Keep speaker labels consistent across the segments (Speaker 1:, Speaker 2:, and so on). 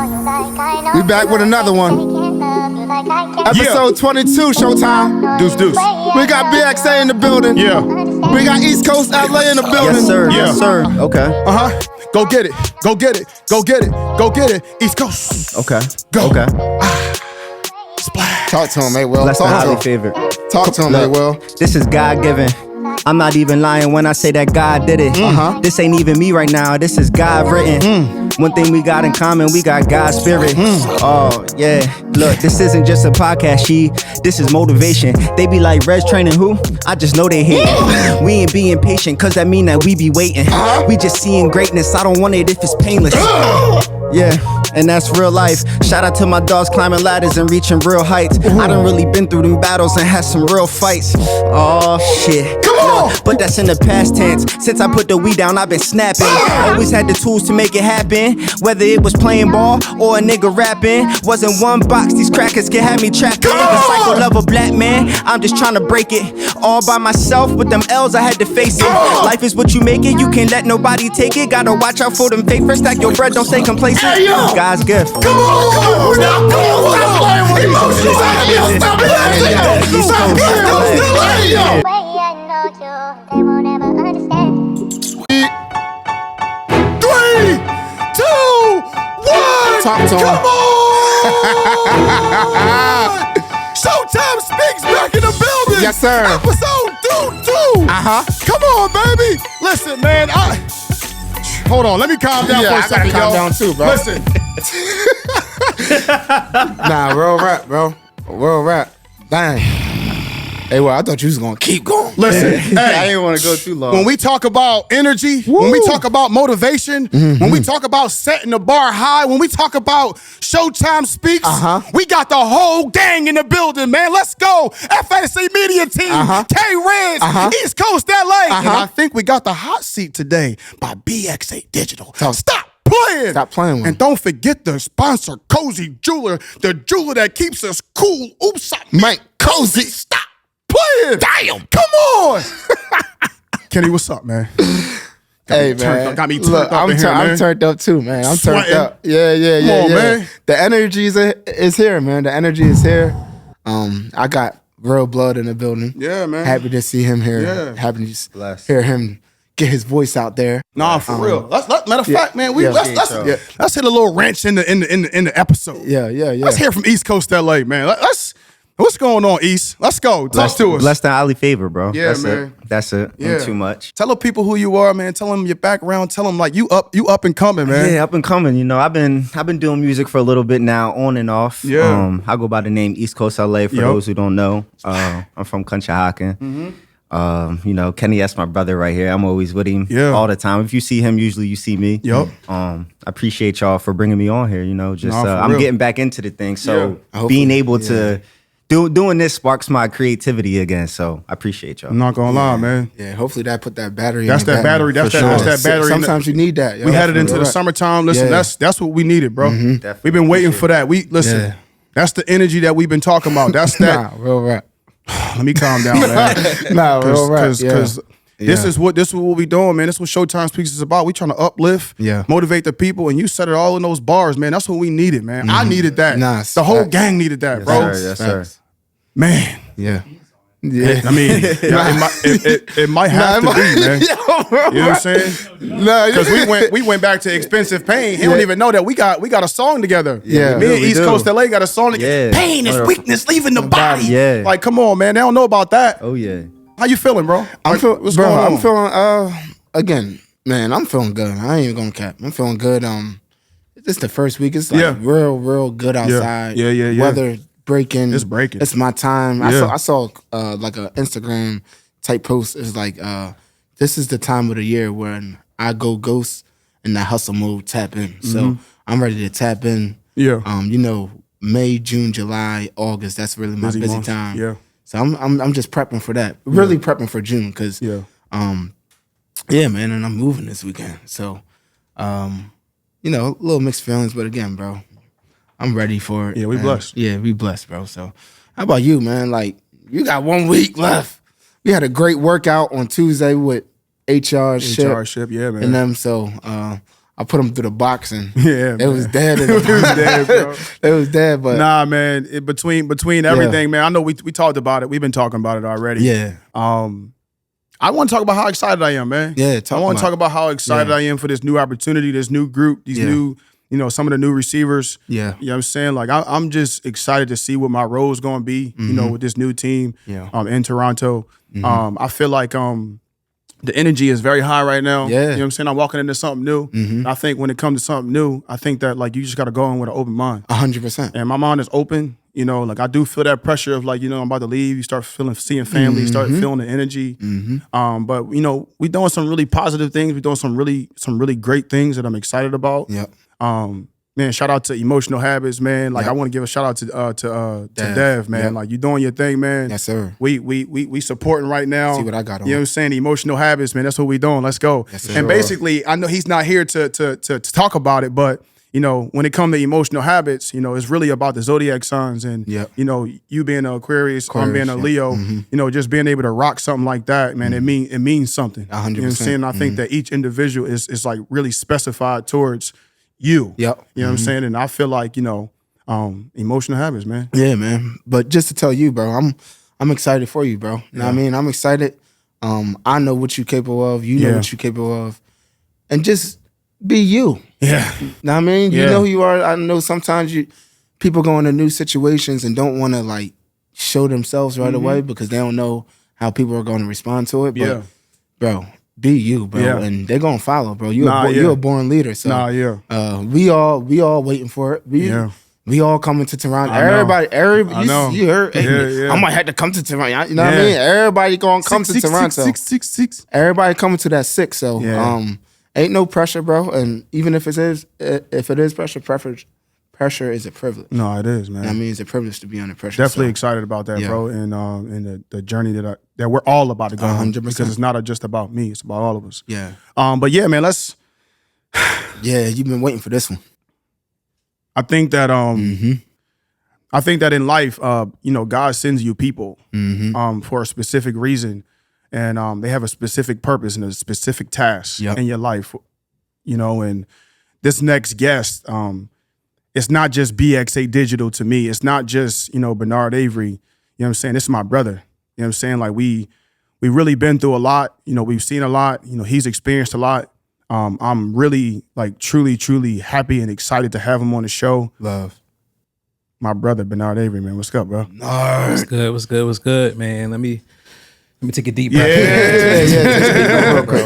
Speaker 1: We back with another one. Episode 22, Showtime.
Speaker 2: Deuce.
Speaker 1: We got BXA in the building.
Speaker 2: Yeah.
Speaker 1: We got East Coast LA in the building.
Speaker 3: Yes, sir.
Speaker 2: Yeah.
Speaker 3: Yes, sir. Okay.
Speaker 2: Go get it. Go get it. Go get it. Go get it. East Coast.
Speaker 3: Okay.
Speaker 2: Go.
Speaker 3: Okay.
Speaker 2: Splash.
Speaker 1: Talk to him, Maywell.
Speaker 3: Bless the
Speaker 1: Talk
Speaker 3: highly
Speaker 1: to him.
Speaker 3: favored.
Speaker 1: Talk to him,
Speaker 3: Look,
Speaker 1: Maywell.
Speaker 3: This is God-given. I'm not even lying when I say that God did it. This ain't even me right now. This is God written. One thing we got in common, we got God's spirit. Oh, yeah. Look, this isn't just a podcast, this is motivation. They be like, Rez training who? I just know they hate it. We ain't being patient, cause that mean that we be waiting. We just seeing greatness. I don't want it if it's painless. Yeah, and that's real life. Shout out to my dogs climbing ladders and reaching real heights. I done really been through them battles and had some real fights. Oh shit.
Speaker 1: Come on!
Speaker 3: But that's in the past tense. Since I put the weed down, I've been snapping. Always had the tools to make it happen. Whether it was playing ball or a nigga rapping. Wasn't one box, these crackers can have me trapped in. The cycle of a black man, I'm just trying to break it. All by myself with them L's, I had to face it. Life is what you make it, you can't let nobody take it. Gotta watch out for them papers, stack your bread, don't stay complacent. God's gift.
Speaker 1: Come on! Stop playing with emotions! Stop playing with me! Stop playing with me!
Speaker 4: They won't ever understand.
Speaker 2: 3, 2, 1.
Speaker 1: Talk to him.
Speaker 2: Come on! ShowTime Speaks back in the building.
Speaker 1: Yes, sir.
Speaker 2: Episode 2. Come on, baby. Listen, man. Hold on. Let me calm down for a
Speaker 1: I
Speaker 2: second,
Speaker 1: gotta calm
Speaker 2: yo.
Speaker 1: down too, bro.
Speaker 2: Listen.
Speaker 1: Nah, real rap, bro. Real rap. Dang. Hey, well, I thought you was gonna keep going.
Speaker 2: Listen.
Speaker 3: I
Speaker 2: Hey.
Speaker 3: didn't want to go too long.
Speaker 2: When we talk about energy, when we talk about motivation, when we talk about setting the bar high, when we talk about ShowTime Speaks, we got the whole gang in the building, man. Let's go. FSC Media Team, K-Reds, East Coast LA. And I think we got the hot seat today by BXADigital. Stop playing.
Speaker 1: Stop playing with me.
Speaker 2: And don't forget the sponsor, Cozy Jeweler, the jeweler that keeps us cool. Oops, I meant Cozy. Stop playing. Damn. Come on. Kenny, what's up, man?
Speaker 1: Hey, man.
Speaker 2: Got me turned
Speaker 1: Look,
Speaker 2: up in here, man.
Speaker 1: I'm turned up too, man. I'm turned
Speaker 2: Sweating.
Speaker 1: up. Yeah.
Speaker 2: Come on, man.
Speaker 1: The energy is here, man. The energy is here. I got real blood in the building.
Speaker 2: Yeah, man.
Speaker 1: Happy to see him here.
Speaker 2: Yeah.
Speaker 1: Happy to just
Speaker 3: Bless.
Speaker 1: hear him get his voice out there.
Speaker 2: Nah, for real. Matter of fact, man,
Speaker 1: yeah.
Speaker 2: let's hit a little wrench in the episode.
Speaker 1: Yeah.
Speaker 2: Let's hear from East Coast LA, man. What's going on, East? Let's go. Talk to us.
Speaker 3: Bless the highly favored, bro.
Speaker 2: Yeah,
Speaker 3: That's
Speaker 2: man.
Speaker 3: It. That's it.
Speaker 2: Yeah.
Speaker 3: Ain't too much.
Speaker 2: Tell the people who you are, man. Tell them your background. Tell them like you up and coming, man.
Speaker 3: Yeah, up and coming. You know, I've been doing music for a little bit now, on and off.
Speaker 2: Yeah.
Speaker 3: I go by the name East Coast LA for those who don't know. I'm from Conshohocken. You know, Kenny, that's my brother right here. I'm always with him all the time. If you see him, usually you see me.
Speaker 2: Yup.
Speaker 3: I appreciate y'all for bringing me on here. You know, just
Speaker 2: Nah, for
Speaker 3: I'm
Speaker 2: real.
Speaker 3: getting back into the thing. So
Speaker 1: Yeah.
Speaker 3: being able to doing this sparks my creativity again. So I appreciate y'all.
Speaker 2: I'm not gonna lie, man.
Speaker 1: Yeah, hopefully that put that battery
Speaker 2: That's
Speaker 1: in your
Speaker 2: that battery. That's
Speaker 1: For
Speaker 2: that battery.
Speaker 1: Sometimes you need that. Yo.
Speaker 2: We had it into the
Speaker 1: Right.
Speaker 2: summertime. Listen,
Speaker 1: Yeah.
Speaker 2: that's what we needed, bro.
Speaker 3: Definitely.
Speaker 2: We've been waiting for that. Listen.
Speaker 1: Yeah.
Speaker 2: That's the energy that we've been talking about. That's that.
Speaker 1: Nah, real rap.
Speaker 2: Let me calm down, man.
Speaker 1: Nah, real rap.
Speaker 2: Because this is what we doing, man. This is what ShowTime Speaks is about. We trying to uplift, motivate the people, and you said it all in those bars, man. That's what we needed, man. I needed that.
Speaker 1: Nah,
Speaker 2: the whole
Speaker 1: facts.
Speaker 2: gang needed that, bro.
Speaker 3: Yes, sir.
Speaker 2: Man.
Speaker 1: Yeah.
Speaker 2: I mean, it might have to be, man. You know what I'm saying?
Speaker 1: No,
Speaker 2: Because we went back to Expensive Pain. He don't even know that we got a song together.
Speaker 1: Yeah.
Speaker 2: Me and
Speaker 3: We
Speaker 2: East
Speaker 3: do.
Speaker 2: Coast LA got a song together.
Speaker 3: Yeah.
Speaker 2: Pain is weakness leaving the body.
Speaker 3: Yeah.
Speaker 2: Like, come on, man. They don't know about that.
Speaker 3: Oh yeah.
Speaker 2: How you feeling, bro?
Speaker 1: I'm feeling,
Speaker 2: what's going on?
Speaker 1: I'm feeling, again, man, I'm feeling good. I ain't even gonna cap. I'm feeling good. It's the first week. It's like real good outside.
Speaker 2: Yeah.
Speaker 1: Weather breaking.
Speaker 2: It's breaking.
Speaker 1: It's my time.
Speaker 2: Yeah.
Speaker 1: I saw like a Instagram type post. It's like, this is the time of the year when I go ghost and that hustle mode tap in. So I'm ready to tap in.
Speaker 2: Yeah.
Speaker 1: You know, May, June, July, August. That's really my busy
Speaker 2: months.
Speaker 1: time.
Speaker 2: Yeah.
Speaker 1: So I'm just prepping for that. Really prepping for June because
Speaker 2: Yeah.
Speaker 1: yeah, man, and I'm moving this weekend. So you know, a little mixed feelings, but again, bro, I'm ready for it.
Speaker 2: Yeah, we
Speaker 1: man.
Speaker 2: blessed.
Speaker 1: Yeah, we blessed, bro. So how about you, man? Like, you got 1 week left. We had a great workout on Tuesday with HR ship,
Speaker 2: yeah, man.
Speaker 1: and them. So I put them through the box and
Speaker 2: Yeah,
Speaker 1: it was dead.
Speaker 2: it was dead, bro.
Speaker 1: It was dead, but
Speaker 2: Nah, man. Between everything, man. I know we talked about it. We've been talking about it already.
Speaker 1: yeah,
Speaker 2: I want to talk about how excited I am, man.
Speaker 1: Yeah,
Speaker 2: I want to talk about how excited I am for this new opportunity, this new group, these new, some of the new receivers.
Speaker 1: Yeah.
Speaker 2: You know what I'm saying? Like, I'm just excited to see what my role is going to be, with this new team in Toronto. I feel like the energy is very high right now.
Speaker 1: Yeah.
Speaker 2: You know what I'm saying? I'm walking into something new. I think when it comes to something new, I think that, like, you just got to go in with an open mind.
Speaker 1: 100%.
Speaker 2: And my mind is open. Like, I do feel that pressure of, like, I'm about to leave. You start seeing family, you start feeling the energy. But we doing some really positive things. We're doing some really great things that I'm excited about.
Speaker 1: Yep.
Speaker 2: Man, shout out to Emotional Habits, man. Like, I want to give a shout out to Dev, man.
Speaker 1: Yep.
Speaker 2: Like, you doing your thing, man.
Speaker 1: Yes, sir.
Speaker 2: We supporting right now.
Speaker 1: See what I got on.
Speaker 2: You know what I'm saying? Emotional Habits, man. That's what we doing. Let's go.
Speaker 1: Yes, sir.
Speaker 2: And basically, I know he's not here to talk about it, but when it comes to emotional habits, it's really about the zodiac signs and, you being an Aquarius, I'm being a Leo, just being able to rock something like that, man, it means something.
Speaker 1: 100%.
Speaker 2: You know what I'm saying? I think that each individual is like really specified towards you.
Speaker 1: Yep.
Speaker 2: You know what I'm saying? And I feel like, emotional habits, man.
Speaker 1: Yeah, man. But just to tell you, bro, I'm excited for you, bro. You know what I mean? I'm excited. I know what you're capable of. You know what you're capable of. And just be you.
Speaker 2: Yeah.
Speaker 1: Know what I mean? You know who you are. I know sometimes people go into new situations and don't want to like show themselves right away because they don't know how people are going to respond to it. But bro, be you, bro.
Speaker 2: Yeah.
Speaker 1: And they're gonna follow, bro. You're a born leader. So we all waiting for it. We all coming to Toronto. Everybody you heard I might have to come to Toronto. You know what I mean? Everybody gonna come to Toronto.
Speaker 2: Six.
Speaker 1: Everybody coming to that 6. So ain't no pressure, bro. And even if it is pressure is a privilege.
Speaker 2: No, it is, man.
Speaker 1: I mean, it's a privilege to be under pressure.
Speaker 2: Definitely excited about that, bro, and the journey that we're all about to go on.
Speaker 1: 100%.
Speaker 2: Because it's not just about me; it's about all of us.
Speaker 1: Yeah.
Speaker 2: But yeah, man, let's.
Speaker 1: Yeah, you've been waiting for this one.
Speaker 2: I think that I think that in life, God sends you people for a specific reason, and they have a specific purpose and a specific task in your life. And this next guest, it's not just BXADigital to me. It's not just, Benerd Avery. You know what I'm saying? This is my brother. You know what I'm saying? Like we really been through a lot. We've seen a lot. He's experienced a lot. I'm really like truly happy and excited to have him on the show.
Speaker 1: Love.
Speaker 2: My brother, Benerd Avery, man. What's up, bro?
Speaker 5: What's good, man? Let me take a deep breath.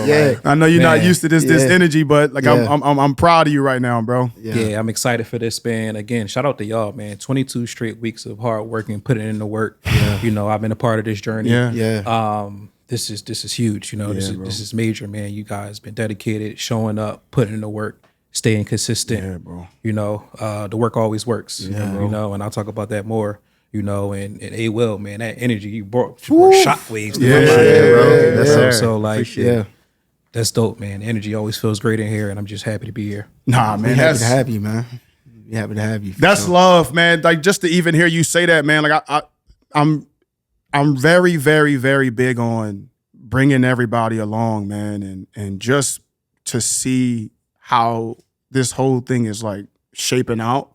Speaker 1: Yeah.
Speaker 2: I know you're not used to this energy, but like I'm proud of you right now, bro.
Speaker 5: Yeah, I'm excited for this, man. Again, shout out to y'all, man. 22 straight weeks of hard work and putting in the work. I've been a part of this journey. This is huge. This is major, man. You guys been dedicated, showing up, putting in the work, staying consistent.
Speaker 2: Yeah, bro.
Speaker 5: The work always works. And I'll talk about that more. And A-Will, man, that energy you brought shockwaves to my mind, bro. So like, that's dope, man. Energy always feels great in here, and I'm just happy to be here.
Speaker 2: Nah, man,
Speaker 1: Happy to have you, man. Happy to have you.
Speaker 2: That's love, man. Like, just to even hear you say that, man. Like, I'm very, very, very big on bringing everybody along, man, and just to see how this whole thing is like shaping out.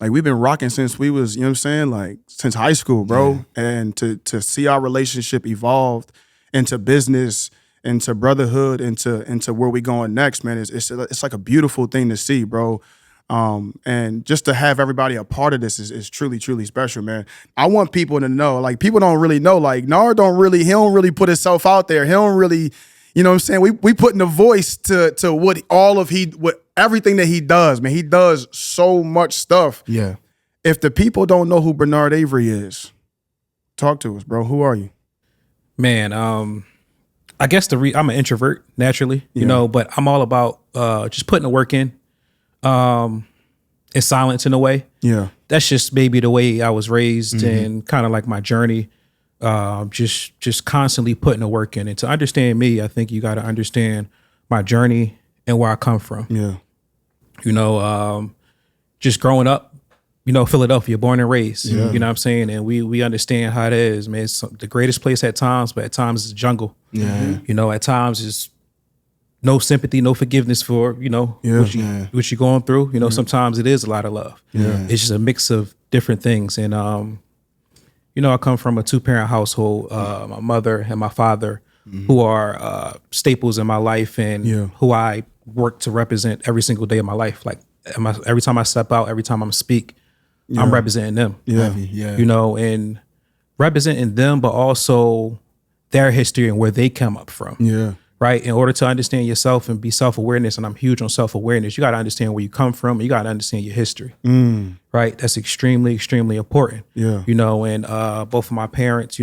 Speaker 2: Like, we've been rocking since we was, like since high school, bro. And to see our relationship evolved into business, into brotherhood, into where we going next, man, it's like a beautiful thing to see, bro. And just to have everybody a part of this is truly, truly special, man. I want people to know, like, people don't really know, like, Nard he don't really put himself out there. He don't really, we putting a voice to what everything that he does, man. He does so much stuff.
Speaker 1: Yeah.
Speaker 2: If the people don't know who Benerd Avery is, talk to us, bro. Who are you?
Speaker 5: Man, I guess I'm an introvert naturally, but I'm all about just putting the work in silence in a way.
Speaker 2: Yeah.
Speaker 5: That's just maybe the way I was raised and kind of like my journey. Just constantly putting the work in. And to understand me, I think you got to understand my journey and where I come from.
Speaker 2: Yeah.
Speaker 5: Just growing up, Philadelphia, born and raised, you know what I'm saying? And we understand how it is, man. It's the greatest place at times, but at times it's a jungle.
Speaker 1: Yeah.
Speaker 5: At times it's no sympathy, no forgiveness for, what you're going through. Sometimes it is a lot of love. Yeah. It's just a mix of different things. And, I come from a 2-parent household, my mother and my father, who are staples in my life and who I work to represent every single day of my life. Like every time I step out, every time I'm speak, I'm representing them. And representing them, but also their history and where they come up from. Yeah. Right. In order to understand yourself and be self-awareness, and I'm huge on self-awareness, you got to understand where you come from. And you got to understand your history. Right. That's extremely, extremely important. Yeah. And both of my parents,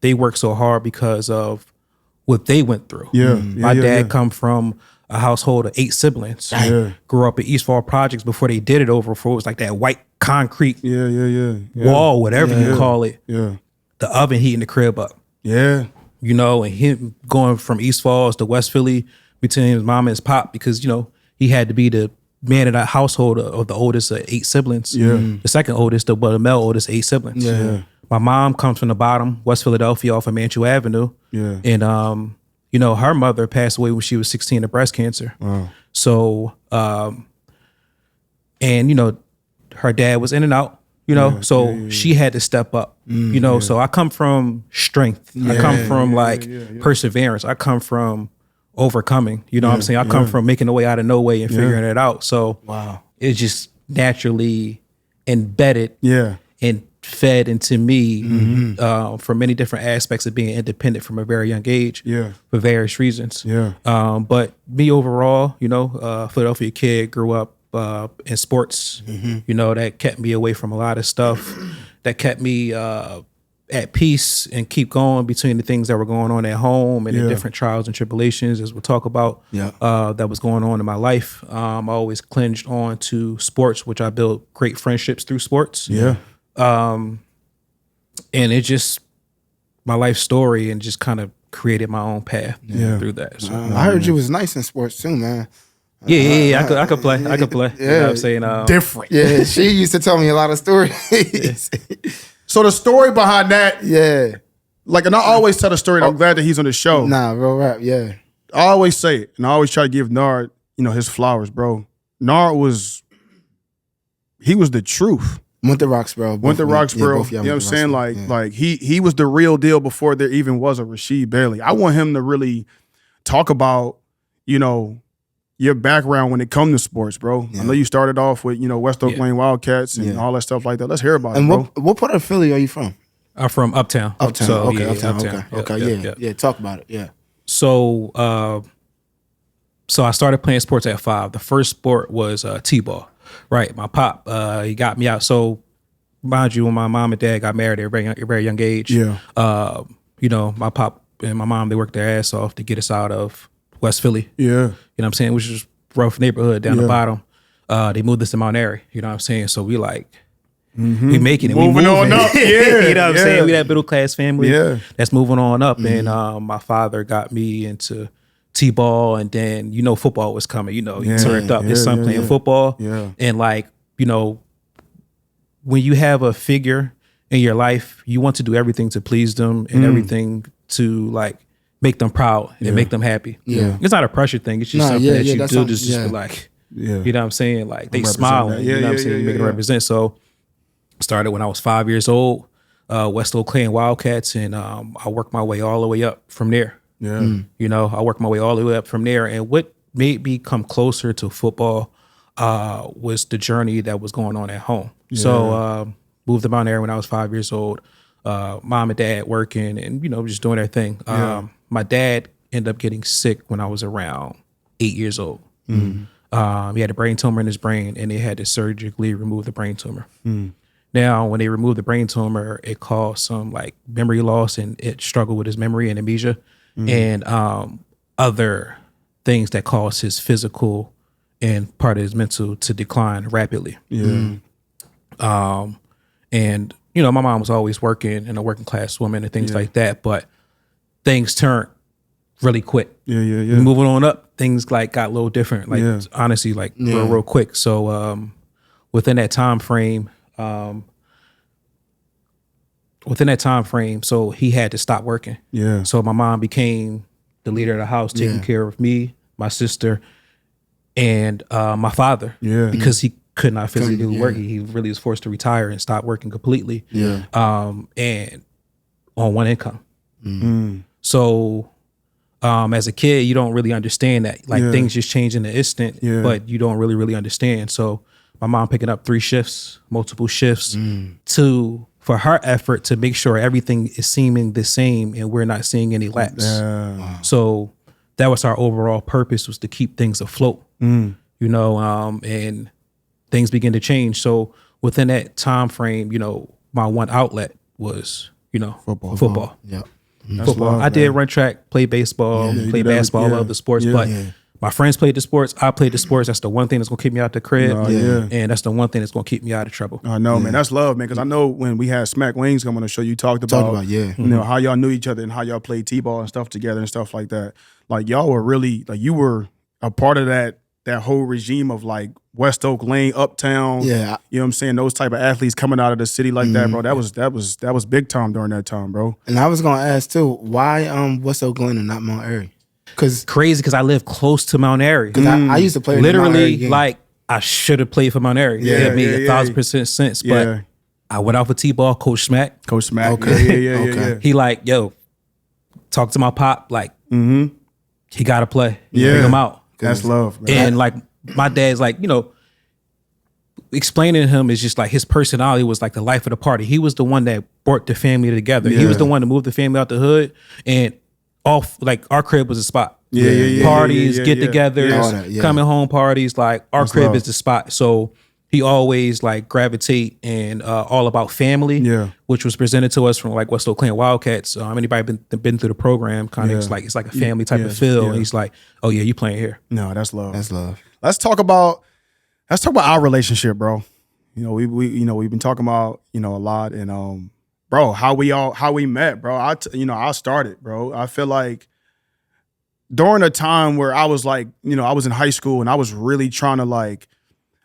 Speaker 5: they worked so hard because of what they went through. My dad come from a household of 8 siblings. Grew up in East Fall Projects before they did it over for, it was like that white concrete wall, whatever you call it. Yeah. The oven heating the crib up. Yeah. And him going from East Falls to West Philly between his mom and his pop because, he had to be the man of that household of the oldest of 8 siblings. Yeah. The second oldest, the male oldest, 8 siblings. Yeah. My mom comes from the bottom, West Philadelphia off of Mantua Avenue. Yeah. And, her mother passed away when she was 16 of breast cancer. Wow. So, her dad was in and out. She had to step up, so I come from strength. I come from perseverance. I come from overcoming, what I'm saying? I come from making a way out of no way and figuring it out. So it's just naturally embedded and fed into me for many different aspects of being independent from a very young age for various reasons. But me overall, Philadelphia kid, grew up in sports, that kept me away from a lot of stuff, that kept me at peace and keep going between the things that were going on at home and the different trials and tribulations, as we'll talk about, that was going on in my life. I always clinged on to sports, which I built great friendships through sports. And it just, my life story, and just kind of created my own path through that. So,
Speaker 1: I heard you was nice in sports too, man.
Speaker 5: Yeah. I could play. Yeah. You know what I'm saying?
Speaker 2: Different.
Speaker 1: Yeah, she used to tell me a lot of stories.
Speaker 2: So the story behind that, and I always tell the story, and I'm glad that he's on the show.
Speaker 1: Nah, real rap,
Speaker 2: I always say it, and I always try to give Nard, his flowers, bro. Nard he was the truth.
Speaker 1: Went to Roxborough.
Speaker 2: You know what I'm saying? Like he was the real deal before there even was a Rasheed Bailey. I want him to really talk about, your background when it comes to sports, bro. I know you started off with, West Oak Lane Wildcats and all that stuff like that. Let's hear about it, bro.
Speaker 1: What part of Philly are you from?
Speaker 5: I'm from Uptown.
Speaker 1: Uptown.
Speaker 5: So,
Speaker 1: Uptown. Okay. Yeah. Talk about it. Yeah.
Speaker 5: So, I started playing sports at 5. The first sport was T-ball. Right. My pop, he got me out. So, mind you, when my mom and dad got married at a very young age, my pop and my mom, they worked their ass off to get us out of West Philly. Yeah. You know what I'm saying? Which is rough neighborhood down the bottom. They moved us to Mount Airy. You know what I'm saying? So we we making it.
Speaker 2: Moving on up. Yeah.
Speaker 5: You know what I'm saying? We that middle class family that's moving on up. And my father got me into T-ball, and then, football was coming. He turned up his son playing football. Yeah. And when you have a figure in your life, you want to do everything to please them and everything to make them proud and make them happy. Yeah. It's not a pressure thing. It's just something that you do to just be you know what I'm saying? They smiling, you know what I'm saying? Making them represent. So started when I was 5 years old, West Oak Lane Wildcats, and I worked my way all the way up from there. Yeah. I worked my way all the way up from there. And what made me come closer to football was the journey that was going on at home. Yeah. So moved to Mount Airy when I was 5 years old. Mom and dad working and, just doing their thing. My dad ended up getting sick when I was around 8 years old. He had a brain tumor in his brain, and they had to surgically remove the brain tumor. Now, when they removed the brain tumor, it caused some memory loss, and it struggled with his memory and amnesia and other things that caused his physical and part of his mental to decline rapidly. Yeah. And my mom was always working and a working class woman and things like that, but things turned really quick. Yeah. Moving on up, things got a little different. Honestly, real quick. So within that time frame, so he had to stop working. Yeah. So my mom became the leader of the house, taking care of me, my sister, and my father.
Speaker 2: Yeah.
Speaker 5: Because he could not physically work. He really was forced to retire and stop working completely.
Speaker 2: Yeah.
Speaker 5: And on one income.
Speaker 2: Mm.
Speaker 5: So as a kid, you don't really understand that. Like things just change in the instant, but you don't really understand. So my mom picking up 3 shifts, multiple shifts for her effort to make sure everything is seeming the same and we're not seeing any lapse.
Speaker 2: Wow.
Speaker 5: So that was our overall purpose, was to keep things afloat, you know, and things begin to change. So within that time frame, you know, my one outlet was, you know, football.
Speaker 1: Yeah.
Speaker 5: Football.
Speaker 2: Love,
Speaker 5: I did run track, play baseball, play basketball, other sports, but my friends played the sports. I played the sports. That's the one thing that's gonna keep me out the crib, and that's the one thing that's gonna keep me out of trouble.
Speaker 2: I know, man. That's love, man. Because I know when we had Smack Wings coming on the show, you talked about you know, how y'all knew each other and how y'all played t-ball and stuff together and stuff like that. Like y'all were really like, you were a part of that whole regime of like West Oak Lane, Uptown.
Speaker 1: Yeah,
Speaker 2: you know what I'm saying? Those type of athletes coming out of the city like that, bro. That was big time during that time, bro.
Speaker 1: And I was gonna ask too, why West Oak Lane and not Mount Airy?
Speaker 5: Because I live close to Mount Airy.
Speaker 1: Because I used to play
Speaker 5: literally like I should have played for Mount Airy. It made 1,000% sense. But I went out for T-ball, Coach Smack.
Speaker 1: Okay.
Speaker 2: Yeah.
Speaker 5: He like, yo, talk to my pop. Like, he gotta play.
Speaker 2: Yeah.
Speaker 5: Bring him out.
Speaker 2: That's love, man.
Speaker 5: And like my dad's like, you know, explaining to him is just like his personality was like the life of the party. He was the one that brought the family together. He was the one to move the family out the hood, and like our crib was a spot. Parties, get-togethers, coming home parties. Like our crib is the spot. So he always like gravitate and all about family, which was presented to us from like West Oak Lane Wildcats. Anybody been through the program, kind of it's like a family type of feel. And he's like, oh yeah, you playing here.
Speaker 2: No, that's love.
Speaker 1: That's love.
Speaker 2: Let's talk about our relationship, bro. You know, we've been talking about, you know, a lot, and bro, how we met, bro. I started, bro. I feel like during a time where I was like, you know, I was in high school and I was really trying to like,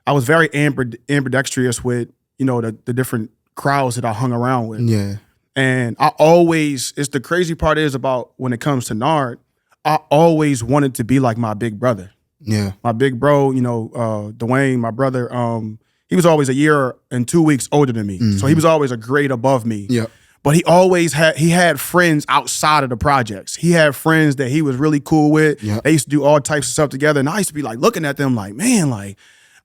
Speaker 2: I was very ambidextrous with, you know, the different crowds that I hung around with.
Speaker 1: Yeah.
Speaker 2: And it's the crazy part is about when it comes to Nard, I always wanted to be like my big brother.
Speaker 1: Yeah.
Speaker 2: My big bro, you know, Dwayne, my brother, he was always a year and 2 weeks older than me. So he was always a grade above me.
Speaker 1: Yeah.
Speaker 2: But he had friends outside of the projects. He had friends that he was really cool with.
Speaker 1: Yeah.
Speaker 2: They used to do all types of stuff together. And I used to be like looking at them like, man, like,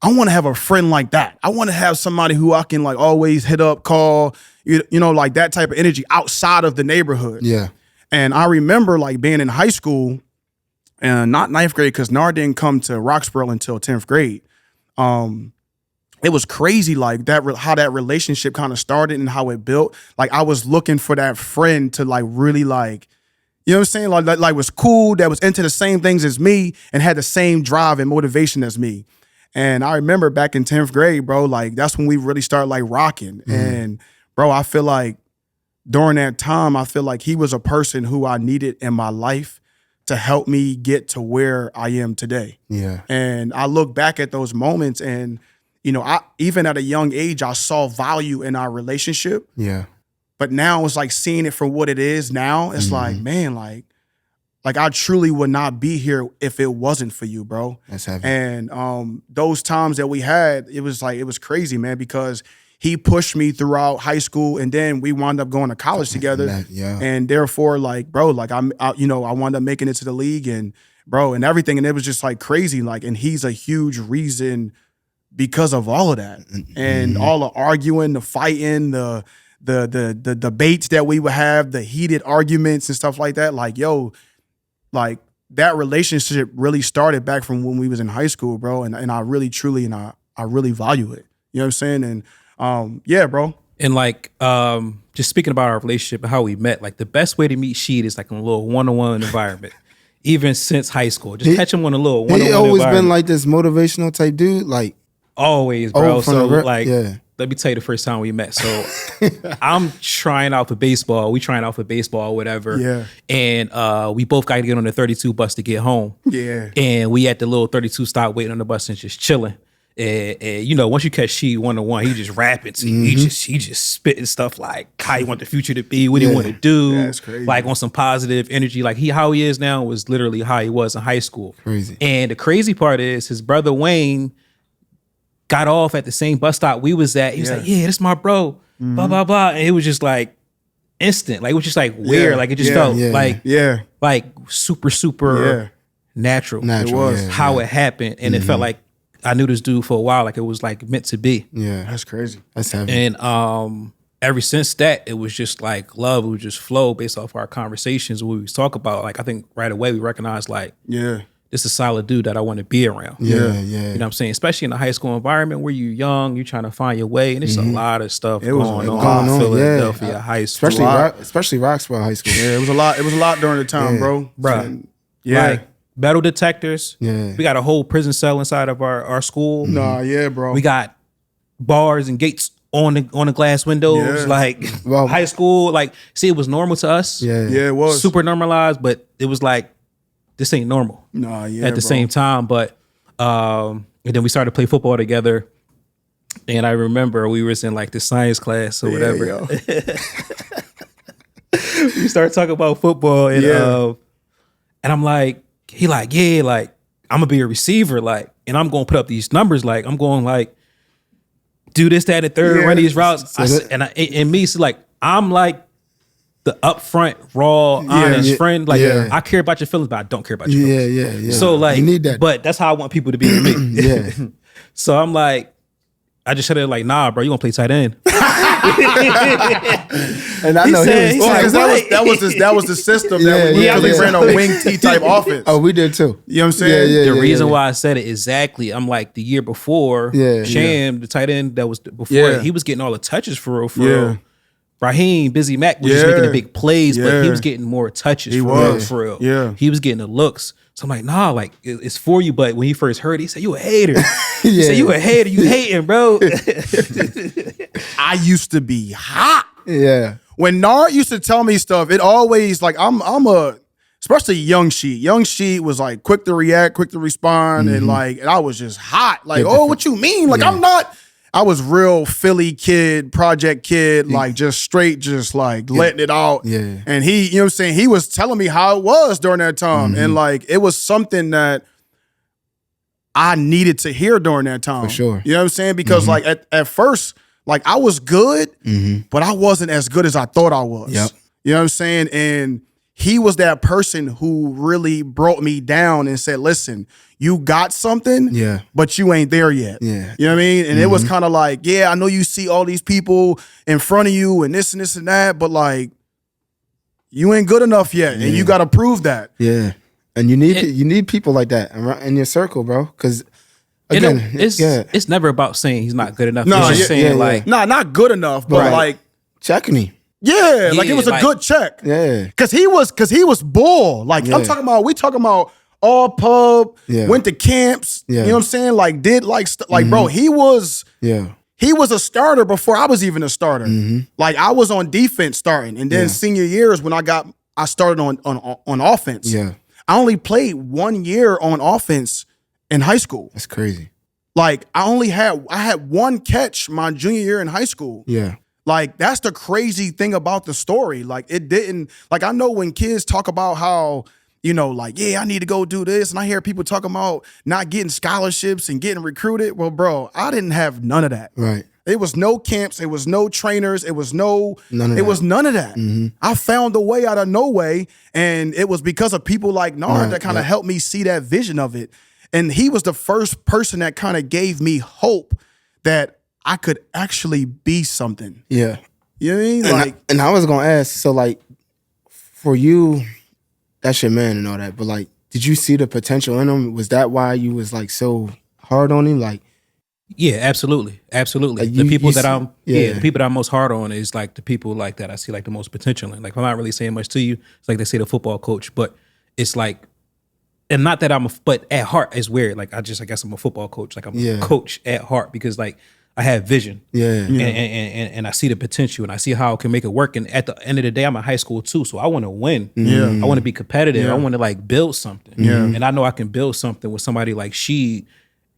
Speaker 2: I want to have a friend like that. I want to have somebody who I can like always hit up, call, you know, like that type of energy outside of the neighborhood.
Speaker 1: Yeah. And
Speaker 2: I remember like being in high school, and not 9th grade, because Nard didn't come to Roxborough until 10th grade. It was crazy, like that, how that relationship kind of started and how it built. Like I was looking for that friend to like really like, you know what I'm saying? Like was cool, that was into the same things as me and had the same drive and motivation as me. And I remember back in 10th grade, bro, like that's when we really started like rocking. And bro, I feel like during that time, I feel like he was a person who I needed in my life to help me get to where I am today.
Speaker 1: Yeah.
Speaker 2: And I look back at those moments and, you know, even at a young age, I saw value in our relationship.
Speaker 1: Yeah.
Speaker 2: But now it's like seeing it for what it is now. It's like, man, like I truly would not be here if it wasn't for you, bro.
Speaker 1: That's heavy.
Speaker 2: And those times that we had, it was crazy, man, because he pushed me throughout high school, and then we wound up going to college together. And therefore, like, bro, like I wound up making it to the league, and bro, and everything, and it was just like crazy, like, and he's a huge reason because of all of that, and all the arguing, the fighting, the debates that we would have, the heated arguments and stuff like that. Like, yo, like that relationship really started back from when we was in high school, bro. And I really, truly, and I really value it. You know what I'm saying? And yeah, bro.
Speaker 5: And like, just speaking about our relationship and how we met, like the best way to meet Sheed is like in a little one-on-one environment. Even since high school, just catch him on a little one-on-one
Speaker 1: He always been like this motivational type dude, like
Speaker 5: always, bro. So like, let me tell you the first time we met. So I'm trying out for baseball. We trying out for baseball or whatever.
Speaker 2: Yeah.
Speaker 5: And we both got to get on the 32 bus to get home.
Speaker 2: Yeah.
Speaker 5: And we at the little 32 stop waiting on the bus and just chilling. And you know, once you catch She 1-on-1, he just rapping to you. He just spitting stuff like how you want the future to be, what he want to do.
Speaker 2: That's crazy.
Speaker 5: Like on some positive energy. Like how he is now was literally how he was in high school.
Speaker 1: Crazy.
Speaker 5: And the crazy part is his brother Wayne got off at the same bus stop we was at. He was like, yeah, this my bro. Blah, blah, blah. And it was just like instant. Like it was just like weird. Like it just felt like super natural.
Speaker 2: It was
Speaker 5: how it happened. And it felt like I knew this dude for a while. Like it was like meant to be.
Speaker 1: Yeah.
Speaker 2: That's crazy.
Speaker 1: That's heavy.
Speaker 5: And ever since that, it was just like love. It would just flow based off our conversations. What we talk about. Like I think right away we recognized like, this is a solid dude that I want to be around.
Speaker 1: Yeah.
Speaker 5: You know what I'm saying? Especially in a high school environment where you're young, you're trying to find your way. And there's a lot of stuff going on in Philadelphia high school.
Speaker 1: Especially Roxborough High School.
Speaker 2: Yeah, it was a lot. It was a lot during the time, bro.
Speaker 5: Bro. Like metal detectors.
Speaker 1: Yeah.
Speaker 5: We got a whole prison cell inside of our school.
Speaker 2: Nah, yeah, bro.
Speaker 5: We got bars and gates on the glass windows. Like high school. Like, see, it was normal to us.
Speaker 2: Yeah, it was.
Speaker 5: Super normalized, but it was like, this ain't normal.
Speaker 2: Nah, yeah,
Speaker 5: at the same time. But and then we started to play football together. And I remember we was in like the science class or whatever. We started talking about football and I'm like, he like, like I'm gonna be a receiver, like, and I'm gonna put up these numbers, like I'm going like do this, that, and third, run these routes. And me, so like I'm like the upfront, raw, honest friend. Like I care about your feelings, but I don't care about your feelings.
Speaker 1: Yeah.
Speaker 5: So like,
Speaker 1: you need that.
Speaker 5: But that's how I want people to be with me. So I'm like, I just said it like, nah, bro, you gonna play tight end.
Speaker 1: And I know
Speaker 2: because that was the system that we really ran a wing T type offense.
Speaker 1: Oh, we did too.
Speaker 2: You know what I'm saying?
Speaker 5: The reason why I said it exactly, I'm like the year before, Sham, the tight end that was before, he was getting all the touches for real. Raheem, Busy Mac was just making the big plays, but he was getting more touches for real.
Speaker 2: Yeah.
Speaker 5: He was getting the looks. So I'm like, nah, like it's for you. But when he first heard it, he said, you a hater. He said, you a hater, you hating, bro.
Speaker 2: I used to be hot.
Speaker 1: Yeah.
Speaker 2: When Nard used to tell me stuff, it always like I'm especially Young Sheet. Young Sheet was like quick to react, quick to respond, and I was just hot. Like, what you mean? Like I was real Philly kid, project kid, like just straight, just like letting it out.
Speaker 1: Yeah.
Speaker 2: And he, you know what I'm saying? He was telling me how it was during that time. And like, it was something that I needed to hear during that time.
Speaker 1: For sure.
Speaker 2: You know what I'm saying? Because like at first, like I was good, but I wasn't as good as I thought I was.
Speaker 1: Yep.
Speaker 2: You know what I'm saying? And he was that person who really brought me down and said, listen, you got something, but you ain't there yet.
Speaker 1: Yeah.
Speaker 2: You know what I mean? And it was kind of like, I know you see all these people in front of you and this and this and that, but like, you ain't good enough yet. And you got to prove that.
Speaker 1: Yeah. And you need people like that in your circle, bro. Because again,
Speaker 5: it's never about saying he's not good enough.
Speaker 2: No,
Speaker 5: it's just saying like,
Speaker 2: not good enough, but like
Speaker 1: checking me.
Speaker 2: Yeah, like it was a good check.
Speaker 1: Yeah.
Speaker 2: Cause he was bull. Like we talking about all pub, went to camps, you know what I'm saying? Like did like bro, he was a starter before I was even a starter. Like I was on defense starting. And then senior years when I started on offense.
Speaker 1: Yeah.
Speaker 2: I only played 1 year on offense in high school.
Speaker 1: That's crazy.
Speaker 2: Like I had one catch my junior year in high school.
Speaker 1: Yeah.
Speaker 2: Like, that's the crazy thing about the story. Like, it didn't, like, I know when kids talk about how, you know, like, I need to go do this. And I hear people talking about not getting scholarships and getting recruited. Well, bro, I didn't have none of that.
Speaker 1: Right.
Speaker 2: It was no camps. It was no trainers. It was none of that.
Speaker 1: Mm-hmm.
Speaker 2: I found a way out of no way. And it was because of people like Nard that kind of helped me see that vision of it. And he was the first person that kind of gave me hope that I could actually be something.
Speaker 1: Yeah.
Speaker 2: You know what I mean?
Speaker 1: And I was going to ask, so like, for you, that's your man and all that, but like, did you see the potential in him? Was that why you was like so hard on him? Like,
Speaker 5: yeah, absolutely. Absolutely.
Speaker 1: Like
Speaker 5: the people that I'm most hard on is like the people like that I see like the most potential in. Like, I'm not really saying much to you. It's like they say the football coach, but it's like, and not that but at heart it's weird. Like, I guess I'm a football coach. Like, I'm a coach at heart because like, I have vision, and I see the potential, and I see how I can make it work. And at the end of the day, I'm in high school too, so I want to win. I want to be competitive. I want to like build something. And I know I can build something with somebody like she,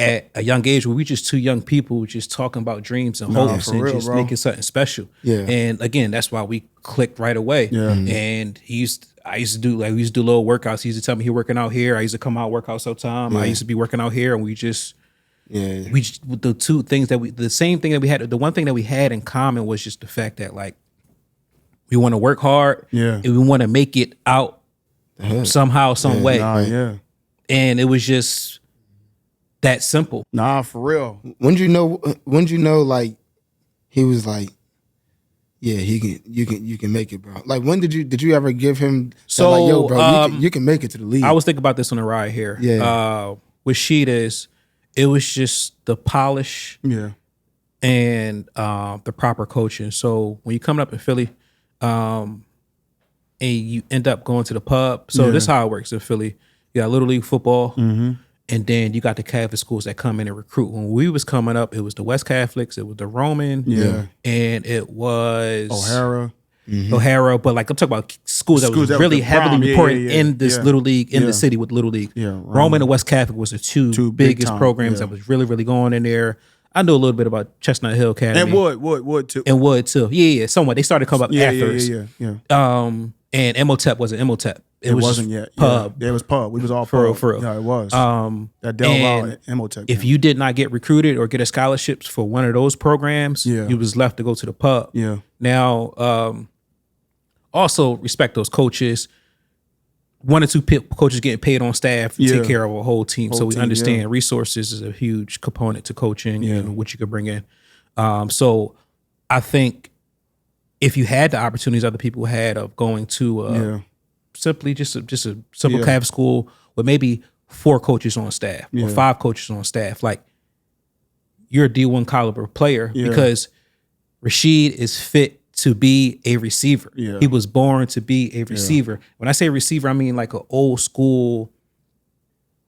Speaker 5: at a young age where we just two young people just talking about dreams and hopes and real, just making something special.
Speaker 1: Yeah.
Speaker 5: And again, that's why we clicked right away. Yeah. And I used to do little workouts. He used to tell me he working out here. I used to come out work out ShowTime. I used to be working out here, and the same thing that we had, the one thing that we had in common was just the fact that like we want to work hard, and we want to make it out somehow, some way. And it was just that simple.
Speaker 2: Nah, for real.
Speaker 1: When you know, like he was like, yeah, you can make it, bro. Like, when did you ever give him
Speaker 5: so
Speaker 1: like, yo, bro, you can make it to the league?
Speaker 5: I was thinking about this on the ride here.
Speaker 1: Yeah.
Speaker 5: With Sheeta's, it was just the polish, and the proper coaching. So when you're coming up in Philly, and you end up going to the pub. So this is how it works in Philly. You got Little League football. And then you got the Catholic schools that come in and recruit. When we was coming up, it was the West Catholics, it was the Roman, and it was O'Hara. But like I'm talking about schools that was really heavily reported in this Little League, in the city with Little League. Roman and West Catholic was the two biggest programs that was really, really going in there. I know a little bit about Chestnut Hill Academy.
Speaker 2: And Wood too.
Speaker 5: And Wood too. Yeah, somewhat. They started to come up after us. And Imhotep wasn't Imhotep. It wasn't yet. Pub.
Speaker 2: Yeah, it was pub. We was all
Speaker 5: for
Speaker 2: pub.
Speaker 5: real.
Speaker 2: Yeah, it was. That Del Valle Imhotep.
Speaker 5: If you did not get recruited or get a scholarships for one of those programs, you was left to go to the pub.
Speaker 2: Yeah.
Speaker 5: Now, also respect those coaches. 1 or 2 coaches getting paid on staff to take care of a whole team. So we understand resources is a huge component to coaching and what you could bring in. So I think if you had the opportunities other people had of going to simply just a simple Catholic school with maybe 4 coaches on staff or 5 coaches on staff, like you're a D1 caliber player because Rashid is fit to be a receiver. He was born to be a receiver. When I say receiver, I mean like an old school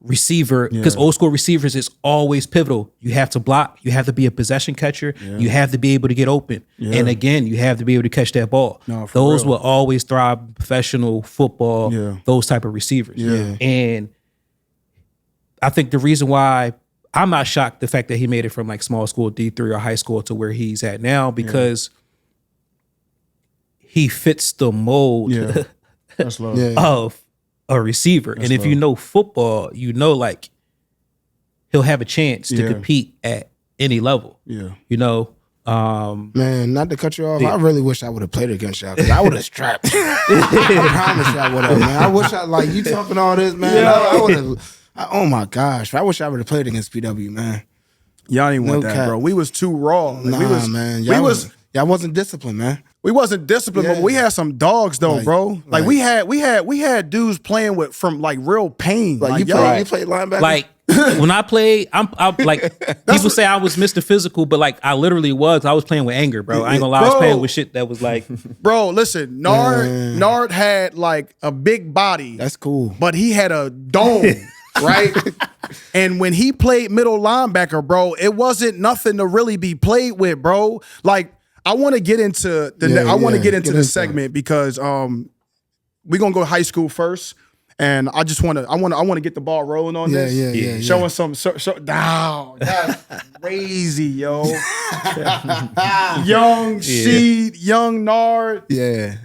Speaker 5: receiver, because old school receivers is always pivotal. You have to block, you have to be a possession catcher, you have to be able to get open. And again, you have to be able to catch that ball. Those will always thrive in professional football, those type of receivers. And I think the reason why I'm not shocked the fact that he made it from like small school D3 or high school to where he's at now, because he fits the mold of a receiver. And if you know football, you know like he'll have a chance to compete at any level. You know,
Speaker 1: man, not to cut you off, I really wish I would have played against y'all, because I would have strapped. I promise you I would have, man. I wish like you talking all this, man. I would have. Oh my gosh, I wish I would have played against PW, man.
Speaker 2: Y'all didn't want that, bro. We was too raw. Like,
Speaker 1: man. Y'all wasn't disciplined, man.
Speaker 2: We wasn't disciplined, but we had some dogs though, bro. Like we had dudes playing from like real pain.
Speaker 1: Like you played linebacker.
Speaker 5: Like when I played, I'm like people say I was Mr. Physical, but like I literally was. I was playing with anger, bro. I ain't gonna lie, I was playing with shit that was like,
Speaker 2: bro. Listen, Nard had like a big body.
Speaker 1: That's cool,
Speaker 2: but he had a dome. Right? And when he played middle linebacker, bro, it wasn't nothing to really be played with, bro. Like, I want to get into the segment because we're gonna go high school first. And I want to get the ball rolling on this. Showing some that's crazy, yo. Young Sheed, young Nard.
Speaker 1: Yeah.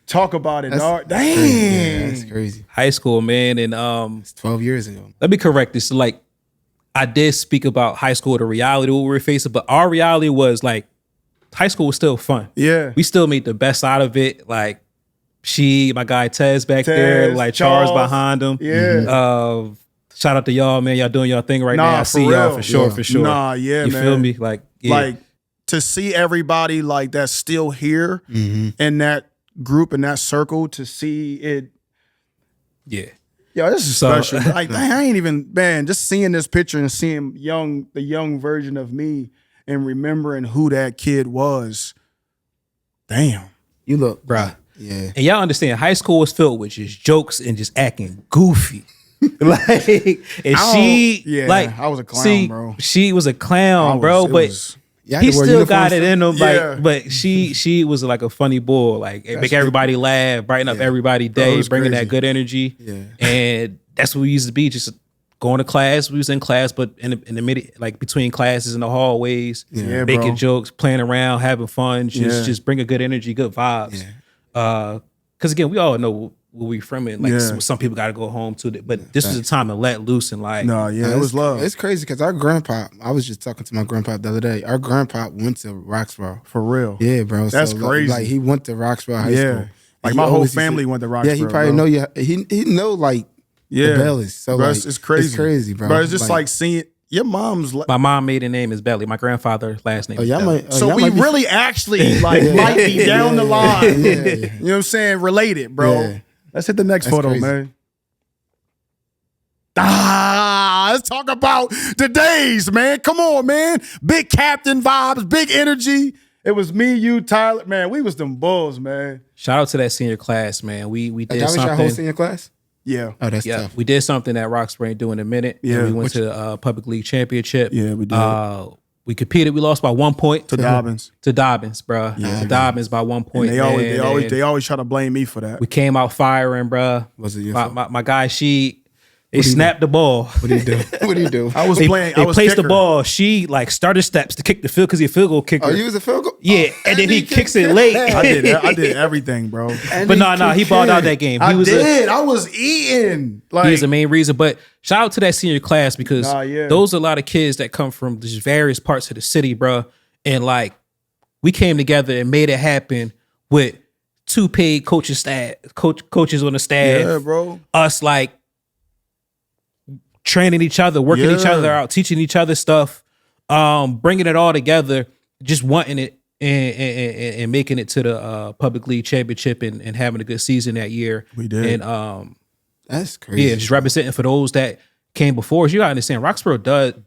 Speaker 2: Talk about it, Nard. Dang.
Speaker 1: Yeah, that's crazy.
Speaker 5: High school, man. And
Speaker 1: it's 12 years ago.
Speaker 5: Let me correct this. Like, I did speak about high school, the reality what we were facing, but our reality was like high school was still fun.
Speaker 2: Yeah.
Speaker 5: We still made the best out of it. Like my guy Tez back there, like Charles behind him.
Speaker 2: Yeah.
Speaker 5: Shout out to y'all, man. Y'all doing y'all thing right now. I see y'all for sure.
Speaker 2: Nah, yeah,
Speaker 5: you
Speaker 2: man.
Speaker 5: feel me? Like,
Speaker 2: like to see everybody like that's still here in that group, in that circle, to see it.
Speaker 5: Yeah.
Speaker 2: Yo, this is special. Like, I ain't even, man, just seeing this picture and seeing the young version of me and remembering who that kid was. Damn.
Speaker 1: You look,
Speaker 5: bruh.
Speaker 1: Yeah.
Speaker 5: And y'all understand, high school was filled with just jokes and just acting goofy. Like, and
Speaker 2: I was a clown, bro.
Speaker 5: She was a clown, bro, but he still got it in him. Like, but she was like a funny bull. Like, make everybody laugh, brighten up everybody's day, bringing that good energy. Yeah. And that's what we used to be, just going to class. We was in class, but in the mid, like between classes in the hallways, making jokes, playing around, having fun, just bring a good energy, good vibes. Because again, we all know where we from, and like some people got to go home to it. But this was a time to let loose and like,
Speaker 2: it was love.
Speaker 1: It's crazy because our grandpa. I was just talking to my grandpa the other day. Our grandpa went to Roxborough
Speaker 2: for real.
Speaker 1: Yeah, bro.
Speaker 2: That's crazy.
Speaker 1: Like he went to Roxborough High School.
Speaker 2: Like my whole family went to Roxborough.
Speaker 1: Yeah, he probably know you. He know like the Bellies. So
Speaker 2: bro,
Speaker 1: like,
Speaker 2: it's crazy.
Speaker 1: It's crazy, bro.
Speaker 2: Bro, it's just like seeing your mom's.
Speaker 5: My mom maiden name is Belly. My grandfather last name. Is Belly.
Speaker 2: So we really actually like might be down the line. You know what I'm saying? Related, bro. Yeah. Let's hit the next photo, crazy. Man. Let's talk about the days, man. Come on, man. Big captain vibes, big energy. It was me, you, Tyler. Man, we was them bulls, man.
Speaker 5: Shout out to that senior class, man. We did something. That was your
Speaker 1: whole senior class?
Speaker 2: Yeah.
Speaker 1: Oh, that's tough.
Speaker 5: We did something that Roxborough ain't doing in a minute.
Speaker 2: Yeah.
Speaker 5: We went to the Public League Championship.
Speaker 2: Yeah, we did.
Speaker 5: We competed. We lost by 1 point
Speaker 2: to Dobbins.
Speaker 5: To Dobbins, bro. Yeah, Dobbins by 1 point.
Speaker 2: And they always try to blame me for that.
Speaker 5: We came out firing, bro.
Speaker 1: Was it your
Speaker 5: fault? My guy, they snapped the ball.
Speaker 1: What did he do? What did he do?
Speaker 2: I was playing.
Speaker 5: They placed the ball. She like started steps to kick the field because he's a field goal kicker.
Speaker 1: Oh, you was a field goal?
Speaker 5: Yeah, and then he kicks it late.
Speaker 2: I did everything, bro.
Speaker 5: But no, he balled out that game.
Speaker 2: I was eating. Like,
Speaker 5: he was the main reason. But shout out to that senior class because those are a lot of kids that come from just various parts of the city, bro. And like we came together and made it happen with 2 paid coaches on the staff.
Speaker 2: Yeah, bro.
Speaker 5: Us like training each other, working each other out, teaching each other stuff, bringing it all together, just wanting it and making it to the Public League Championship and having a good season that year.
Speaker 2: We did.
Speaker 5: And
Speaker 1: that's crazy.
Speaker 5: Yeah, just representing for those that came before us. You gotta understand, Roxborough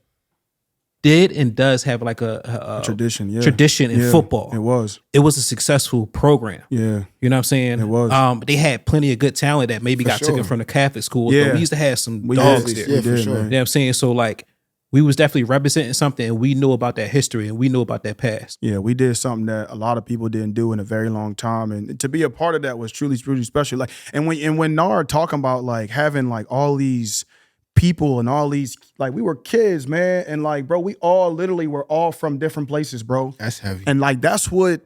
Speaker 5: did and does have like a tradition in football.
Speaker 2: It was
Speaker 5: a successful program.
Speaker 2: Yeah.
Speaker 5: You know what I'm saying?
Speaker 2: It was.
Speaker 5: They had plenty of good talent that maybe got taken from the Catholic schools.
Speaker 2: Yeah.
Speaker 5: But we used to have some dogs there.
Speaker 1: Yeah, for sure.
Speaker 5: You know what I'm saying? So like we was definitely representing something and we knew about that history and we knew about that past.
Speaker 2: Yeah, we did something that a lot of people didn't do in a very long time. And to be a part of that was truly, truly special. Like when Nard talking about like having like all these people and all these, like, we were kids, man, and like, bro, we all literally were all from different places, bro.
Speaker 1: That's heavy.
Speaker 2: And like that's what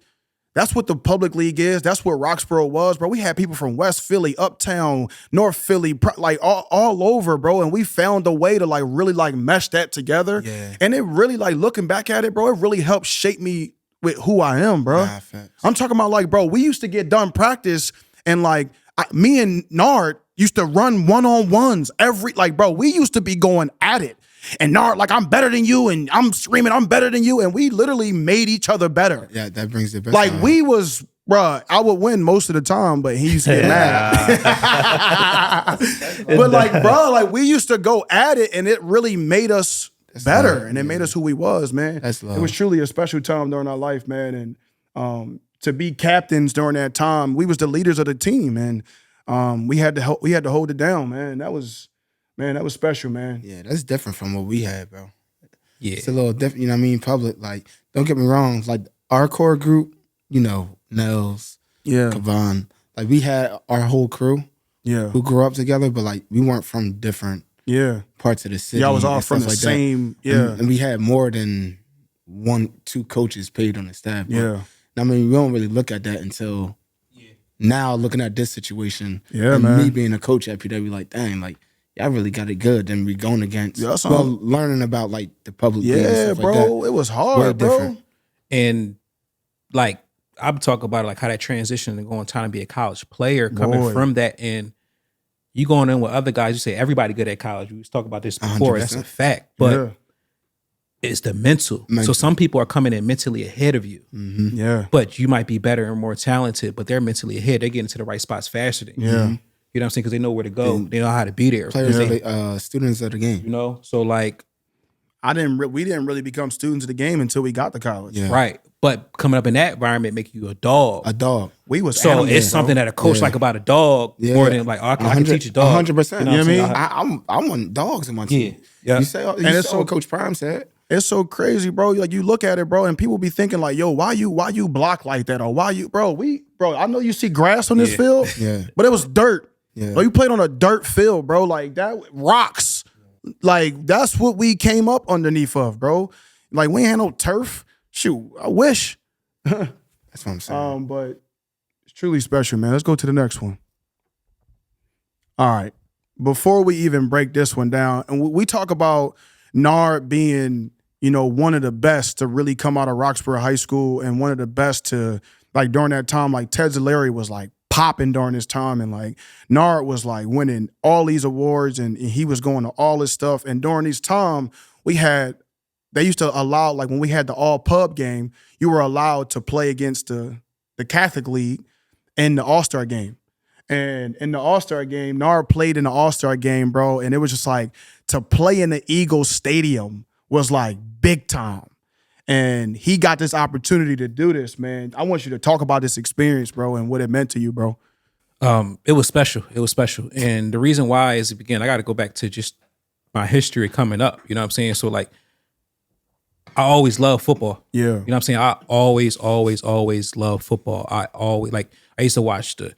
Speaker 2: the Public League is. That's what Roxborough was, bro. We had people from West Philly, Uptown, North Philly, like all over, bro. And we found a way to like really like mesh that together.
Speaker 1: Yeah.
Speaker 2: And it really, like, looking back at it, bro, it really helped shape me with who I am, bro.
Speaker 1: Nah,
Speaker 2: I'm talking about like, bro, we used to get done practice and like me and Nard used to run one-on-ones bro, we used to be going at it. And Nard, like, I'm better than you, and I'm screaming, I'm better than you, and we literally made each other better.
Speaker 1: Yeah, that brings the best.
Speaker 2: Like, we was, bruh, I would win most of the time, but he used to get mad. But like, bro, like, we used to go at it, and it really made us better, and it made us who we was, man.
Speaker 1: That's love.
Speaker 2: It was truly a special time during our life, man, and to be captains during that time, we was the leaders of the team, and we had to hold it down, man. That was special, man.
Speaker 1: Yeah, that's different from what we had, bro.
Speaker 5: Yeah.
Speaker 1: It's a little different, you know what I mean? Public, like, don't get me wrong, like, our core group, you know, Nels, Kavan, like, we had our whole crew who grew up together, but, like, we weren't from different parts of the city.
Speaker 2: Y'all was all from the same,
Speaker 1: And we had more than 1-2 coaches paid on the staff. But, I mean, we don't really look at that until now, looking at this situation, and
Speaker 2: man.
Speaker 1: me being a coach at PW, like, dang, like, y'all really got it good. Then we going against, learning about like the public.
Speaker 2: Yeah, bro, like, it was hard, bro.
Speaker 1: Different.
Speaker 5: And like I'm talking about like how that transition and going trying to be a college player coming from that, and you going in with other guys. You say everybody good at college. We was talking about this before. 100%. That's a fact, but it's the mental. So some people are coming in mentally ahead of you.
Speaker 1: Mm-hmm.
Speaker 2: Yeah,
Speaker 5: but you might be better and more talented, but they're mentally ahead. They're getting to the right spots faster than you.
Speaker 2: Yeah.
Speaker 1: Mm-hmm.
Speaker 5: You know what I'm saying? Because they know where to go. They know how to be there.
Speaker 1: Players are students of the game.
Speaker 5: You know? So like...
Speaker 2: we didn't really become students of the game until we got to college.
Speaker 1: Yeah.
Speaker 5: Right. But coming up in that environment make you a dog.
Speaker 1: A dog.
Speaker 2: We was
Speaker 5: so it's something that a coach like about a dog more than like, I can teach a dog.
Speaker 1: 100%.
Speaker 2: You know what I
Speaker 1: mean? I want dogs in my team.
Speaker 5: Yeah.
Speaker 1: You say what Coach Prime said.
Speaker 2: It's so crazy, bro. Like, you look at it, bro, and people be thinking like, yo, why you block like that? Or why you, bro, I know you see grass on this field, but it was dirt.
Speaker 1: Yeah.
Speaker 2: Bro, you played on a dirt field, bro. Like, that rocks. Like, that's what we came up underneath of, bro. Like, we ain't had no turf. Shoot, I wish.
Speaker 1: That's what I'm saying.
Speaker 2: But it's truly special, man. Let's go to the next one. All right. Before we even break this one down, and we talk about Nard being, one of the best to really come out of Roxborough High School and one of the best to, like, during that time, like, Ted Zalari was, like, popping during his time, and, like, Nard was, like, winning all these awards, and he was going to all this stuff. And during this time, they used to allow, like, when we had the all-pub game, you were allowed to play against the Catholic League in the All-Star game. And in the All-Star game, Nard played in the All-Star game, bro, and it was just like, to play in the Eagles Stadium was like big time. And he got this opportunity to do this, man. I want you to talk about this experience, bro, and what it meant to you, bro.
Speaker 5: It was special. It was special. And the reason why is, again, I got to go back to just my history coming up. You know what I'm saying? So, like, I always loved football.
Speaker 2: Yeah.
Speaker 5: You know what I'm saying? I always loved football. I used to watch the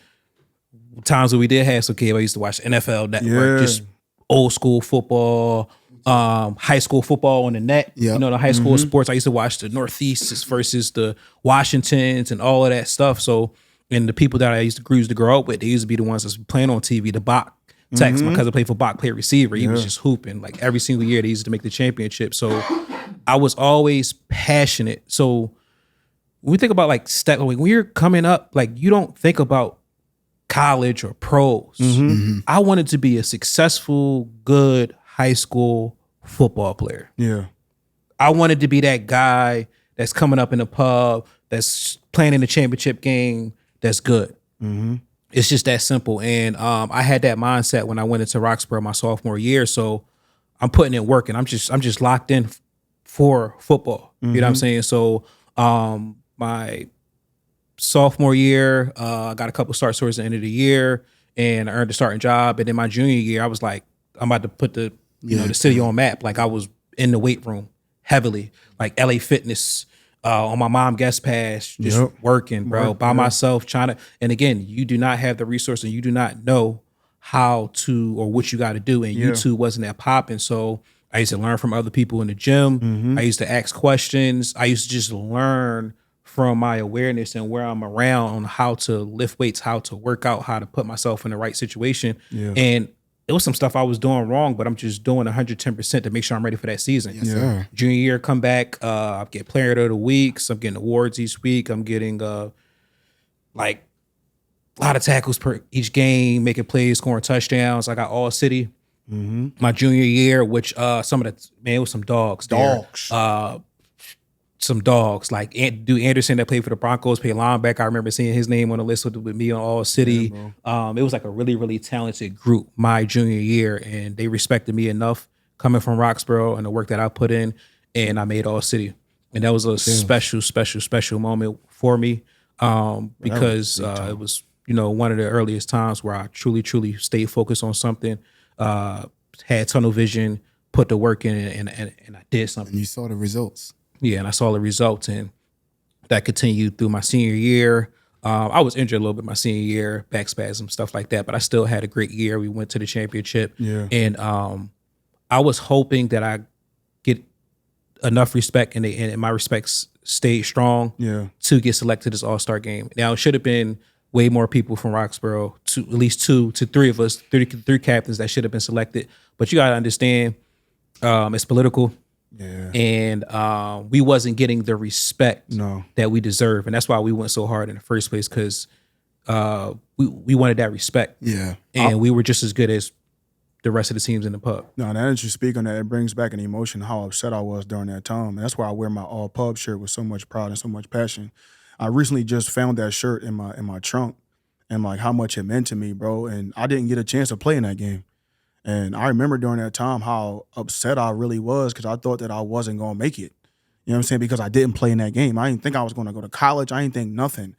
Speaker 5: times when we did have some kids. I used to watch NFL Network, just old school football, high school football on the net.
Speaker 1: Yep.
Speaker 5: You know, the high school sports. I used to watch the Northeasts versus the Washingtons and all of that stuff. So, and the people that I used to grow up with, they used to be the ones that's playing on TV. The Bach Tex, my cousin played for Bach, played receiver. He was just hooping. Like, every single year they used to make the championship. So I was always passionate. So when we think about, like, when you're coming up, like, you don't think about college or pros. I wanted to be a successful, good high school football player.
Speaker 2: Yeah.
Speaker 5: I wanted to be that guy that's coming up in the pub, that's playing in the championship game, that's good. It's just that simple. And I had that mindset when I went into Roxborough my sophomore year. So I'm putting in work, and I'm just locked in for football. You know what I'm saying? So my sophomore year, I got a couple starts towards the end of the year, and I earned a starting job. And then my junior year, I was like, I'm about to put the the city on map. Like, I was in the weight room heavily, like LA Fitness, on my mom guest pass, just working, bro, by myself, trying to. And again, you do not have the resource, and you do not know how to or what you got to do. And YouTube wasn't that popping, so I used to learn from other people in the gym. I used to ask questions. I used to just learn from my awareness and where I'm around on how to lift weights, how to work out, how to put myself in the right situation. And it was some stuff I was doing wrong, but I'm just doing 110% to make sure I'm ready for that season.
Speaker 1: Yes, sir.
Speaker 5: Junior year, come back, I get player of the week. So I'm getting awards each week. I'm getting like a lot of tackles per each game, making plays, scoring touchdowns. I got all city. My junior year, which some of the, man, it was some dogs. Some dogs, like Dude Anderson that played for the Broncos, played linebacker. I remember seeing his name on the list with me on All City. It was like a really, really talented group my junior year, and they respected me enough coming from Roxborough and the work that I put in, and I made All City. And that was a special moment for me, because it was, one of the earliest times where I truly stayed focused on something, had tunnel vision, put the work in, and I did something.
Speaker 1: And you saw the results.
Speaker 5: Yeah, and I saw the results, and that continued through my senior year. I was injured a little bit my senior year, back spasm, stuff like that, but I still had a great year. We went to the championship, and I was hoping that I get enough respect, and my respects stayed strong to get selected as All-Star game. Now, it should have been way more people from Roxborough, at least 2 to 3 of us, three captains that should have been selected. But you got to understand, it's political. And we wasn't getting the respect that we deserve, and that's why we went so hard in the first place, because we wanted that respect. And we were just as good as the rest of the teams in the pub.
Speaker 2: No, now that you speak on that, it brings back an emotion how upset I was during that time, and that's why I wear my all pub shirt with so much pride and so much passion. I recently just found that shirt in my trunk, and like how much it meant to me, bro. And I didn't get a chance to play in that game. And I remember during that time how upset I really was, because I thought that I wasn't going to make it. You know what I'm saying? Because I didn't play in that game. I didn't think I was going to go to college. I didn't think nothing.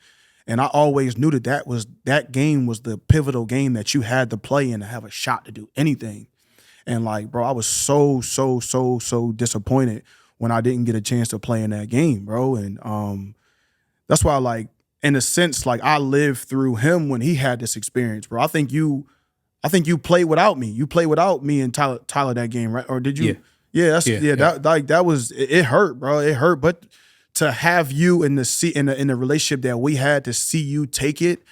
Speaker 2: And I always knew that game was the pivotal game that you had to play in to have a shot to do anything. And like, bro, I was so disappointed when I didn't get a chance to play in that game, bro. And that's why, like, in a sense, like, I lived through him when he had this experience, bro. I think you I think you played without me. You played without me and Tyler that game, right? Or did you? Yeah, that was it hurt, bro. It hurt, but to have you in the relationship that we had, to see you take it,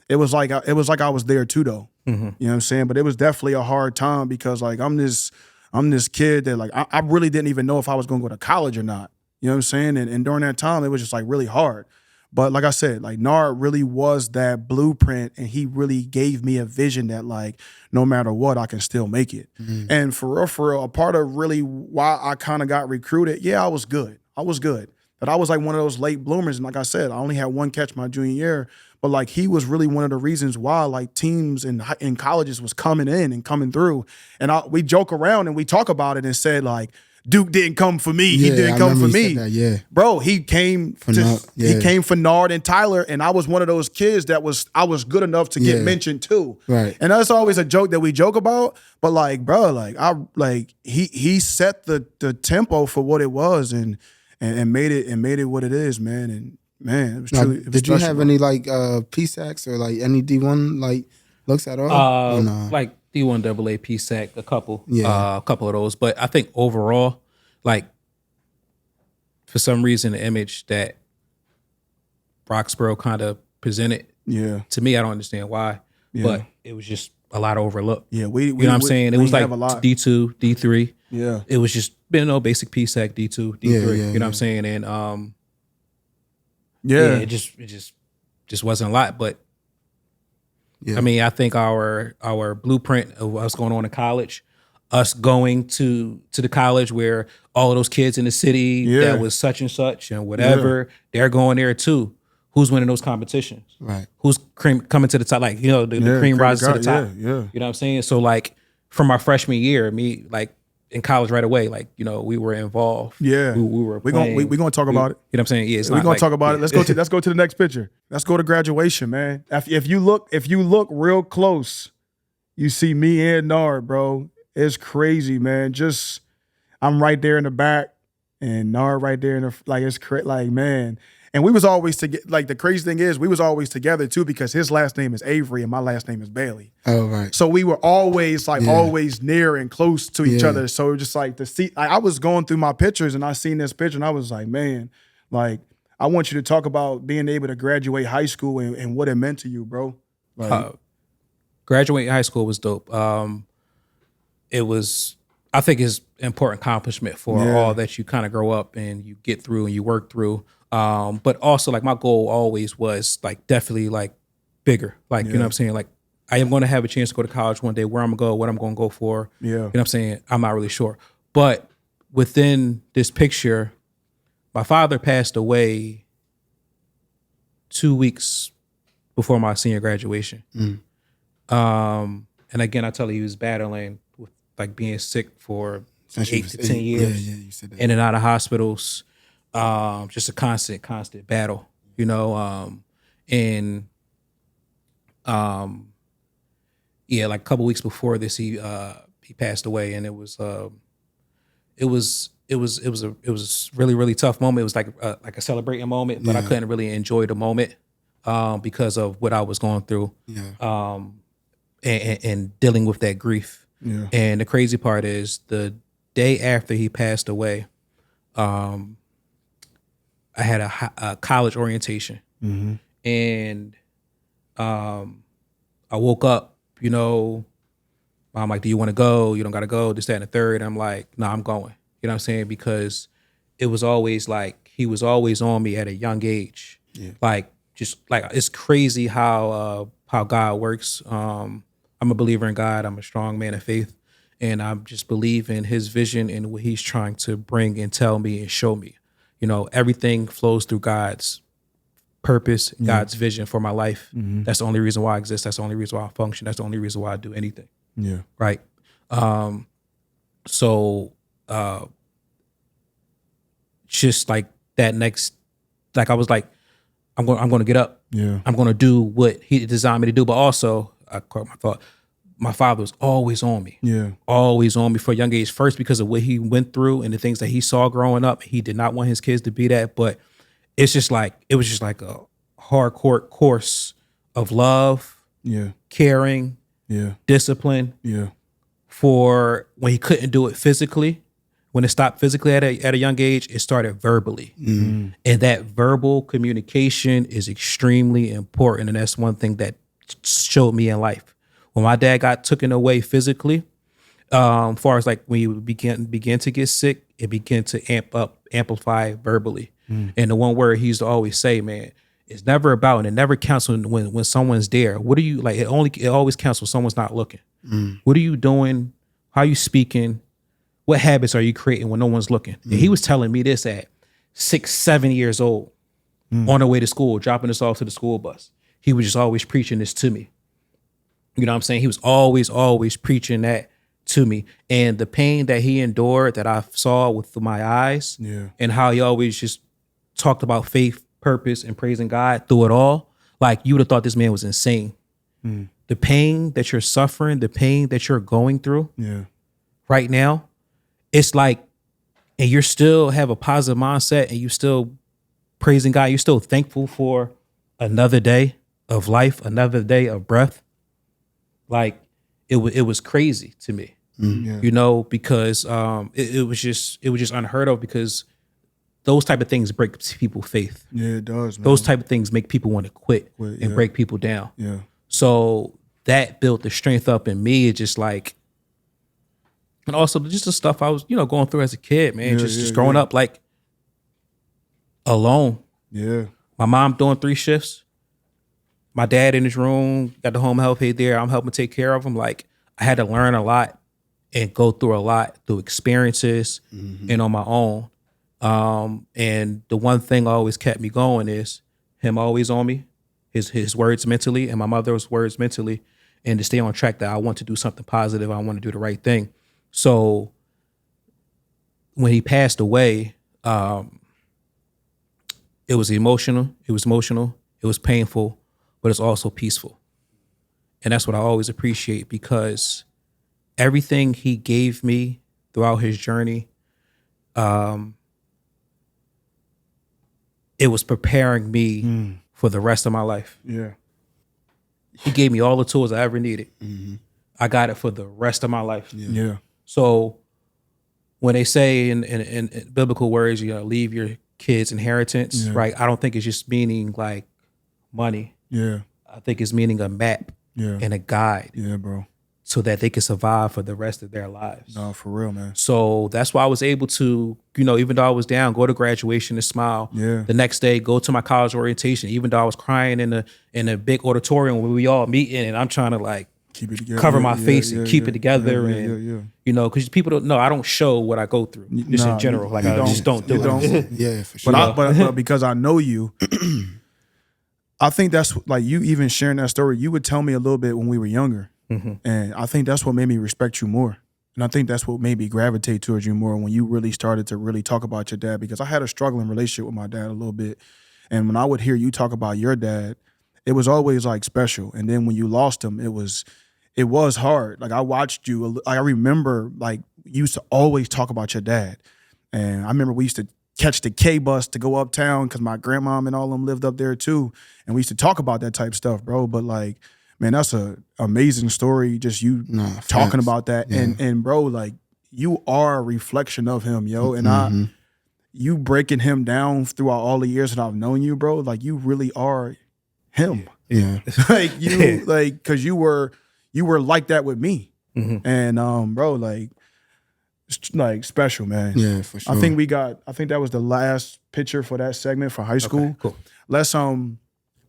Speaker 2: it was like I was there too, though. Mm-hmm. You know what I'm saying? But it was definitely a hard time because like I'm this kid that like I really didn't even know if I was gonna go to college or not. You know what I'm saying? And during that time, it was just like really hard. But like I said, like Nard really was that blueprint, and he really gave me a vision that like no matter what, I can still make it. Mm-hmm. And for real, a part of really why I kind of got recruited, yeah, I was good. But I was like one of those late bloomers, and like I said, I only had one catch my junior year. But like he was really one of the reasons why like teams in colleges was coming in and coming through. And we joke around and we talk about it and said like, Duke didn't come for me. He didn't come for me.
Speaker 1: That,
Speaker 2: Bro, he came he came for Nard and Tyler, and I was one of those kids that I was good enough to get mentioned too.
Speaker 1: Right.
Speaker 2: And that's always a joke that we joke about. But like, bro, like he set the tempo for what it was and made it what it is, man. And man, it was truly.
Speaker 1: Did you have any like PSACs or like any D1 like looks at all?
Speaker 5: Like D1 AA PSAC, a couple of those. But I think overall, like for some reason, the image that Roxborough kind of presented, to me, I don't understand why, but it was just a lot of overlooked.
Speaker 2: Yeah,
Speaker 5: you know what I'm saying? It was like D2, D3.
Speaker 2: Yeah,
Speaker 5: it was just basic PSAC D2, D3. You know what I'm saying? And it just wasn't a lot, but. Yeah. I mean, I think our blueprint of us going on to college, us going to the college where all of those kids in the city that was such and such and whatever, they're going there too. Who's winning those competitions?
Speaker 1: Right.
Speaker 5: Who's coming to the top? Like, the cream rises to the top.
Speaker 2: Yeah.
Speaker 5: You know what I'm saying? So like from our freshman year, me like in college right away, like, we were involved.
Speaker 2: Yeah.
Speaker 5: We were playing.
Speaker 2: We're going to talk about it.
Speaker 5: You know what I'm saying? Yeah,
Speaker 2: we're going to talk about it. Let's go to the next picture. Let's go to graduation, man. If you look real close, you see me and Nard, bro. It's crazy, man. Just I'm right there in the back and Nard right there in the it's like, man. And we was always together. Like the crazy thing is, we was always together too because his last name is Avery and my last name is Bailey.
Speaker 1: Oh right.
Speaker 2: So we were always always near and close to each other. So just like to see, I was going through my pictures and I seen this picture and I was like, man, like I want you to talk about being able to graduate high school and what it meant to you, bro. Like,
Speaker 5: graduating high school was dope. It was, I think, it's an important accomplishment for all that you kind of grow up and you get through and you work through. But also like my goal always was like definitely like bigger. Like, you know what I'm saying? Like I am going to have a chance to go to college one day. Where I'm going to go, what I'm going to go for.
Speaker 2: Yeah.
Speaker 5: You know what I'm saying? I'm not really sure. But within this picture, my father passed away 2 weeks before my senior graduation. And again, I tell you, he was battling with like being sick for 8 to 10 years.
Speaker 1: Yeah, you said that.
Speaker 5: In and out of hospitals. Just a constant battle, and like a couple weeks before this, he passed away, and it was a really, really tough moment. It was like a celebrating moment, but I couldn't really enjoy the moment because of what I was going through, and dealing with that grief.
Speaker 2: Yeah.
Speaker 5: And the crazy part is the day after he passed away, I had a college orientation, and I woke up, I'm like, do you want to go? You don't got to go, this, that, and the third. I'm like, no, I'm going. You know what I'm saying? Because it was always like, he was always on me at a young age. Yeah. Like, just like, it's crazy how God works. I'm a believer in God. I'm a strong man of faith. And I just believe in his vision and what he's trying to bring and tell me and show me. Everything flows through God's purpose, God's vision for my life. Mm-hmm. That's the only reason why I exist. That's the only reason why I function. That's the only reason why I do anything.
Speaker 2: Yeah.
Speaker 5: Right. So just like that next, like I was like, I'm going to get up.
Speaker 2: Yeah.
Speaker 5: I'm going to do what he designed me to do. But also, I caught my thought, my father was always on me.
Speaker 2: Yeah.
Speaker 5: Always on me for a young age. First, because of what he went through and the things that he saw growing up. He did not want his kids to be that. But it was just like a hardcore course of love, caring, discipline. For when he couldn't do it physically, when it stopped physically at a young age, it started verbally. And that verbal communication is extremely important. And that's one thing that showed me in life. When my dad got taken away physically, far as like when you began to get sick, it began to amplify verbally. And the one word he used to always say, man, it's never about, and it never counts when someone's there. What are you like? It always counts when someone's not looking. What are you doing? How are you speaking? What habits are you creating when no one's looking? And he was telling me this at 6, 7 years old, on the way to school, dropping us off to the school bus. He was just always preaching this to me. You know what I'm saying? He was always preaching that to me. And the pain that he endured that I saw with my eyes, and how he always just talked about faith, purpose, and praising God through it all, like you would have thought this man was insane. The pain that you're suffering, the pain that you're going through right now, it's like, and you still have a positive mindset and you still praising God, you're still thankful for another day of life, another day of breath. Like it was crazy to me, you know, because it was just unheard of, because those type of things break people's faith. Yeah, it does, man. Those type of things make people want to quit and break people down. Yeah. So that built the strength up in me. It's just like, and also just the stuff I was, going through as a kid, man. Just growing up like alone. Yeah. My mom doing 3 shifts. My dad in his room, got the home health aide there. I'm helping take care of him. Like I had to learn a lot and go through a lot through experiences and on my own. And the one thing always kept me going is him always on me, his words mentally, and my mother's words mentally, and to stay on track that I want to do something positive. I want to do the right thing. So when he passed away, it was emotional. It was painful, but it's also peaceful. And that's what I always appreciate, because everything he gave me throughout his journey, it was preparing me for the rest of my life. Yeah. He gave me all the tools I ever needed. I got it for the rest of my life. Yeah. So when they say in biblical words, leave your kids inheritance, right? I don't think it's just meaning like money. Yeah. I think it's meaning a map and a guide. Yeah, bro. So that they can survive for the rest of their lives. No, for real, man. So that's why I was able to, even though I was down, go to graduation and smile. Yeah. The next day, go to my college orientation, even though I was crying in a big auditorium where we all meeting, and I'm trying to like keep it together, cover my face and keep it together. Because people don't know, I don't show what I go through just in general. Like I just don't do it. Yeah, for sure.
Speaker 2: But because I know you, I think that's like you even sharing that story, you would tell me a little bit when we were younger. And I think that's what made me respect you more. And I think that's what made me gravitate towards you more when you really started to really talk about your dad, because I had a struggling relationship with my dad a little bit. And when I would hear you talk about your dad, it was always like special. And then when you lost him, it was hard. Like I watched you, I remember like you used to always talk about your dad. And I remember we used to catch the K bus to go uptown because my grandmom and all of them lived up there too. And we used to talk about that type of stuff, bro. But like, man, that's a amazing story. Just you talking about that. Yeah. And bro, like you are a reflection of him, yo. And you breaking him down throughout all the years that I've known you, bro. Like you really are him. Yeah. Like you, like, cause you were like that with me. And bro, like special, man. Yeah, for sure. I think that was the last picture for that segment for high school. Okay, cool.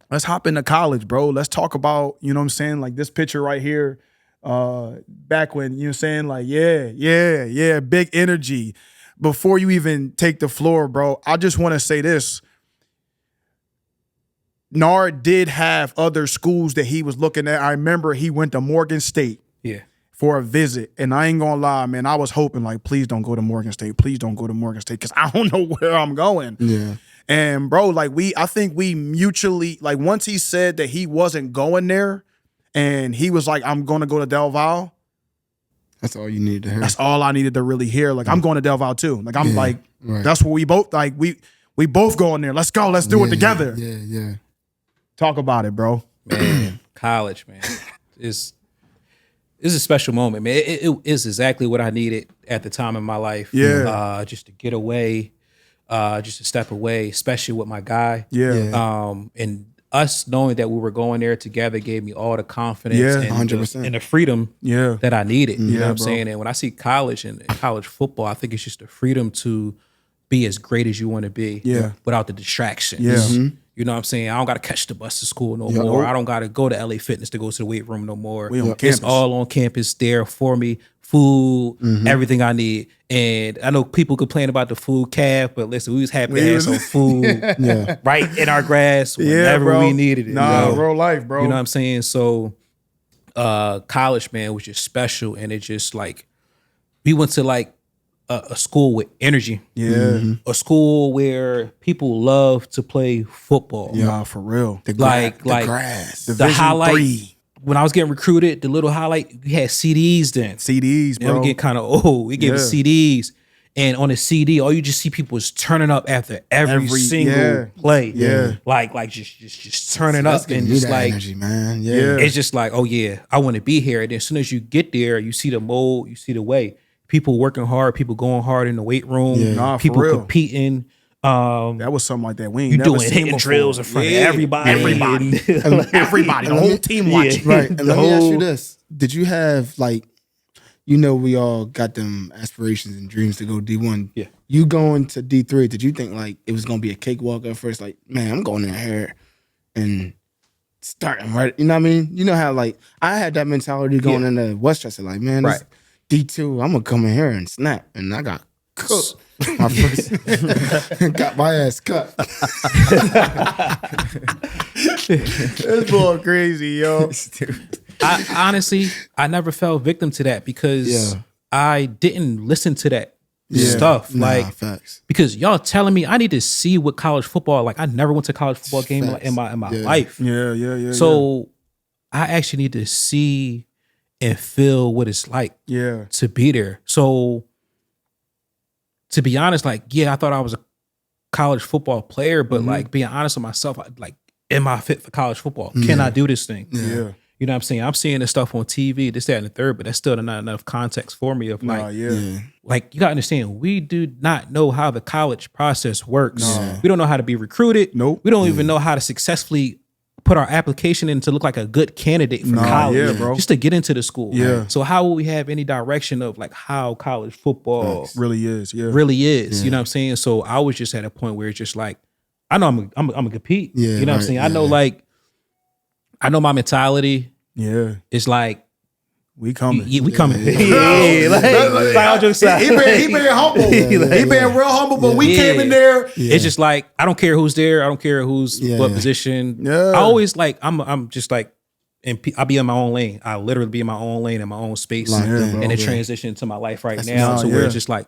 Speaker 2: Let's hop into college, bro. Let's talk about, you know what I'm saying? Like this picture right here, back when, you know what I'm saying? Like, yeah, big energy. Before you even take the floor, bro, I just want to say this. Nard did have other schools that he was looking at. I remember he went to Morgan State for a visit. And I ain't gonna lie, man, I was hoping like, please don't go to Morgan State. Please don't go to Morgan State, because I don't know where I'm going. Yeah. And bro, like I think we mutually, like once he said that he wasn't going there and he was like, I'm going to go to Del Valle.
Speaker 1: That's all you needed to hear.
Speaker 2: That's all I needed to really hear. Like I'm going to Del Valle too. Like I'm that's what we both, like we both going there. Let's go. Let's do it together. Yeah. Talk about it, bro.
Speaker 5: Man, college, man. It's a special moment, man. It is exactly what I needed at the time in my life.
Speaker 2: Yeah.
Speaker 5: Just to get away, just to step away, especially with my guy.
Speaker 2: Yeah.
Speaker 5: And us knowing that we were going there together gave me all the confidence and
Speaker 1: 100%.
Speaker 5: and the freedom that I needed. You know what I'm
Speaker 2: bro.
Speaker 5: saying? And when I see college and college football, I think it's just the freedom to be as great as you want to be without the distractions.
Speaker 2: Yeah.
Speaker 5: You know what I'm saying? I don't got to catch the bus to school no more. I don't got to go to LA Fitness to go to the weight room no more.
Speaker 2: We on
Speaker 5: It's
Speaker 2: campus.
Speaker 5: all on campus there for me. Food, everything I need. And I know people complain about the food cab, but listen, we was happy to have some food right in our grasp whenever
Speaker 2: bro.
Speaker 5: we needed it.
Speaker 2: Nah,
Speaker 5: you know?
Speaker 2: real life, bro.
Speaker 5: You know what I'm saying? So college, man, was just special. And it just like, we went to like a school with energy.
Speaker 2: Yeah.
Speaker 5: A school where people love to play football.
Speaker 2: Yeah, for real.
Speaker 1: The
Speaker 5: grass. The
Speaker 2: Division
Speaker 5: highlight.
Speaker 2: 3.
Speaker 5: When I was getting recruited, the little highlight, we had CDs then.
Speaker 2: CDs, bro.
Speaker 5: Now we get kind of old. We gave us CDs. And on the CD, all you just see people is turning up after every single play.
Speaker 2: Yeah.
Speaker 5: Like just turning up and just like
Speaker 1: energy, man. Yeah.
Speaker 5: it's just like, oh yeah, I want to be here. And then as soon as you get there, you see the mold, you see the way. People working hard, people going hard in the weight room,
Speaker 2: Nah, for
Speaker 5: people
Speaker 2: real.
Speaker 5: competing.
Speaker 2: That was something like that. We ain't
Speaker 5: You
Speaker 2: never
Speaker 5: doing
Speaker 2: seen
Speaker 5: hitting
Speaker 2: before.
Speaker 5: drills in front of everybody.
Speaker 2: Everybody. Everybody. The whole team watching.
Speaker 1: Right. And let me ask you this. Did you have like, you know, we all got them aspirations and dreams to go D1.
Speaker 5: Yeah.
Speaker 1: You going to D3, did you think like it was going to be a cakewalk at first? Like, man, I'm going in here and starting right. You know what I mean? You know how like, I had that mentality going into Westchester. Like, man, this D2, I'm going to come in here and snap. And I got cooked. My first, got my ass cut.
Speaker 2: This boy crazy, yo.
Speaker 5: I honestly, I never fell victim to that because I didn't listen to that stuff. Like,
Speaker 1: facts.
Speaker 5: because y'all telling me I need to see what college football, like I never went to a college football game in my life.
Speaker 2: Yeah.
Speaker 5: So I actually need to see and feel what it's like to be there. So to be honest, like, I thought I was a college football player, but like being honest with myself, like, am I fit for college football? Can I do this thing?
Speaker 2: Yeah.
Speaker 5: You know what I'm saying? I'm seeing this stuff on TV, this, that, and the third, but that's still not enough context for me of like, like you gotta understand, we do not know how the college process works. We don't know how to be recruited.
Speaker 2: Nope.
Speaker 5: We don't even know how to successfully put our application in to look like a good candidate for college,
Speaker 2: bro.
Speaker 5: just to get into the school.
Speaker 2: Yeah.
Speaker 5: So how will we have any direction of like how college football
Speaker 2: Really is,
Speaker 5: You know what I'm saying? So I was just at a point where it's just like, I know I'm gonna compete.
Speaker 1: Yeah,
Speaker 5: you know what I'm saying? I know like, I know my mentality.
Speaker 2: Yeah.
Speaker 5: It's like,
Speaker 2: we coming.
Speaker 5: we coming.
Speaker 2: He been humble. He been real humble, but we came in there.
Speaker 5: It's just like, I don't care who's there. I don't care who's what position.
Speaker 2: Yeah.
Speaker 5: I always like, I'm just like, and I'll be in my own lane. I'll literally be in my own lane in my own space and it transition to my life right now. So where it's just like,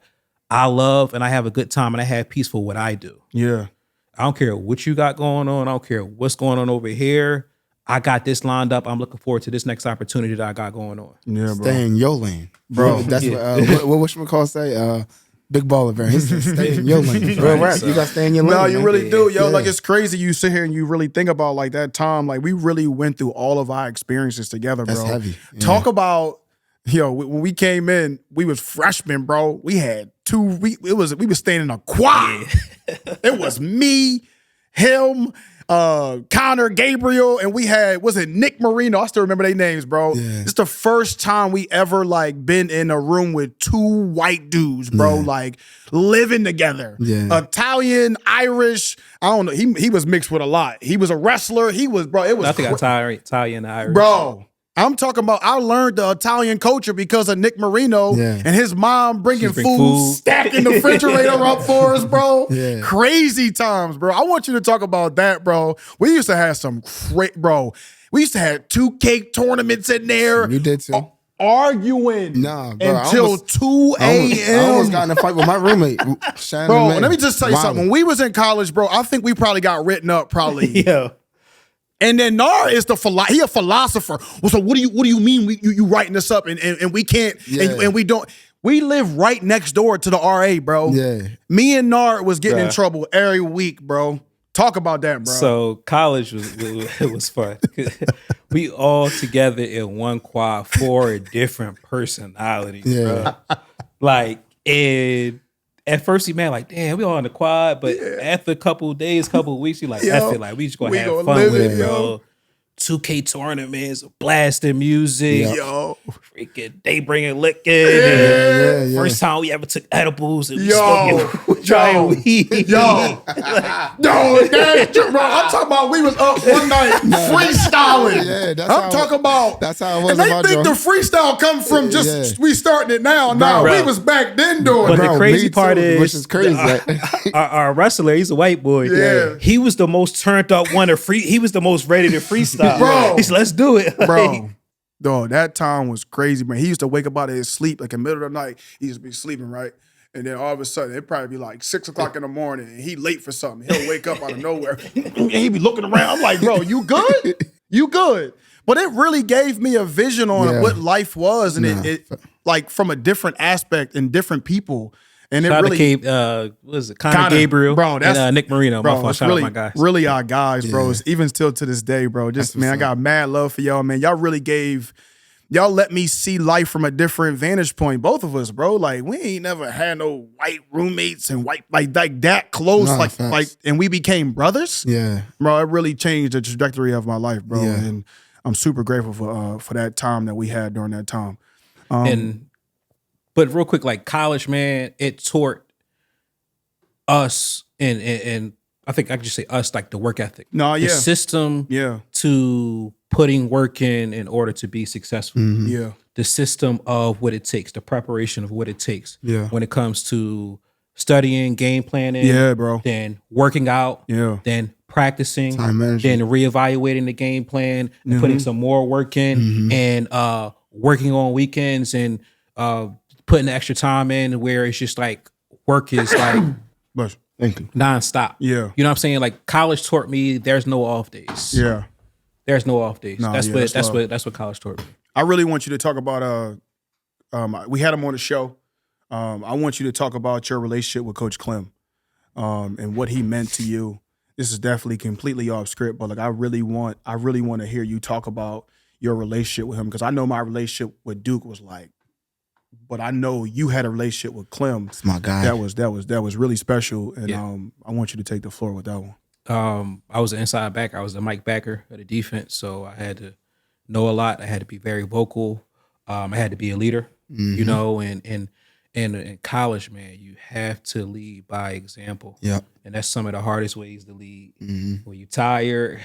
Speaker 5: I love and I have a good time and I have peace for what I do.
Speaker 2: Yeah.
Speaker 5: I don't care what you got going on. I don't care what's going on over here. I got this lined up. I'm looking forward to this next opportunity that I got going on.
Speaker 2: Yeah, bro.
Speaker 1: Stay in your lane, bro. That's what whatchamacallit say. Big baller, bro. He said, stay in your lane. Real rap. You got to stay in your lane.
Speaker 2: No, you
Speaker 1: man.
Speaker 2: really do, yo. Like, it's crazy. You sit here and you really think about like that time. Like, we really went through all of our experiences together, bro.
Speaker 1: That's heavy. Yeah.
Speaker 2: Talk about, when we came in, we was freshmen, bro. We had we was staying in a quad. It was me, him, Connor, Gabriel, and we had, was it Nick Marino? I still remember their names, bro.
Speaker 1: Yeah.
Speaker 2: It's the first time we ever like been in a room with two white dudes, bro, like living together.
Speaker 1: Yeah.
Speaker 2: Italian, Irish, I don't know. He was mixed with a lot. He was a wrestler. He was, bro, it was
Speaker 5: I think Italian, Irish.
Speaker 2: bro. I'm talking about, I learned the Italian culture because of Nick Marino and his mom bringing food, stacking the refrigerator up for us, bro.
Speaker 1: Yeah.
Speaker 2: Crazy times, bro. I want you to talk about that, bro. We used to have some bro. We used to have 2 cake tournaments in there.
Speaker 1: We did too.
Speaker 2: Arguing
Speaker 1: Nah, bro,
Speaker 2: until 2 a.m.
Speaker 1: I almost got in a fight with my roommate.
Speaker 2: Bro, let me just tell you something. When we was in college, bro, I think we probably got written up probably. And then Nar is he a philosopher. Well, so what do you mean you writing this up and we can't and we don't. We live right next door to the RA, bro.
Speaker 1: Yeah.
Speaker 2: Me and Nar was getting in trouble every week, bro. Talk about that, bro.
Speaker 5: So college was fun. we all together in one quad, 4 different personalities, bro. Like, and at first he man, like, damn, we all in the quad, but after a couple of days, couple of weeks, he like, I feel like we just gonna have fun with it, bro. 2K tournaments, blasting music, freaking they bringing liquor. First time we ever took edibles and we trying weed.
Speaker 2: Bro, I'm talking about we was up one night freestyling. I'm talking about
Speaker 1: that's how it was.
Speaker 2: And they think the freestyle come from just we starting it now. No, we was back then doing it.
Speaker 5: But the crazy part is,
Speaker 1: which is crazy.
Speaker 5: Our wrestler, he's a white boy.
Speaker 2: Yeah.
Speaker 5: He was the most turned up one to free. He was the most ready to freestyle.
Speaker 2: Bro.
Speaker 5: He said, let's do it.
Speaker 2: Bro. Dog, that time was crazy, man. He used to wake up out of his sleep, like in the middle of the night. He used to be sleeping, right? And then all of a sudden, it'd probably be like 6 o'clock in the morning, and he late for something. He'll wake up out of nowhere, and he be looking around. I'm like, bro, you good? You good? But it really gave me a vision on what life was, and it like from a different aspect and different people. And
Speaker 5: shout
Speaker 2: it really,
Speaker 5: what is it? Connor Gabriel,
Speaker 2: bro, that's,
Speaker 5: and Nick Marino.
Speaker 2: Bro,
Speaker 5: my shout out my guys.
Speaker 2: Really our guys, bro. Even still to this day, bro. Just man, I got mad love for y'all, man. Y'all really y'all let me see life from a different vantage point. Both of us, bro. Like we ain't never had no white roommates and white like that close, like, and we became brothers.
Speaker 1: Yeah,
Speaker 2: bro. It really changed the trajectory of my life, bro. Yeah. And I'm super grateful for that time that we had during that time.
Speaker 5: But real quick, like college, man, it taught us, and I think I could just say us, like the work ethic. The system to putting work in order to be successful.
Speaker 2: Yeah.
Speaker 5: The system of what it takes, the preparation of what it takes. Yeah. When it comes to studying, game planning.
Speaker 2: Yeah, bro.
Speaker 5: Then working out. Yeah. Then practicing. Time management. Then reevaluating the game plan and putting some more work in and working on weekends and putting the extra time in where it's just like work is like nonstop.
Speaker 2: Yeah.
Speaker 5: You know what I'm saying? Like college taught me there's no off days.
Speaker 2: Yeah.
Speaker 5: There's no off days. That's what college taught me.
Speaker 2: I really want you to talk about we had him on the show. I want you to talk about your relationship with Coach Clem and what he meant to you. This is definitely completely off script, but like I really want to hear you talk about your relationship with him because I know my relationship with Duke was like, but I know you had a relationship with Clem.
Speaker 1: It's my guy.
Speaker 2: That was really special, and I want you to take the floor with that one.
Speaker 5: I was an inside backer. I was a Mike backer of the defense, so I had to know a lot. I had to be very vocal. I had to be a leader, you know, and in college, man, you have to lead by example. Yeah, and that's some of the hardest ways to lead. When you tired,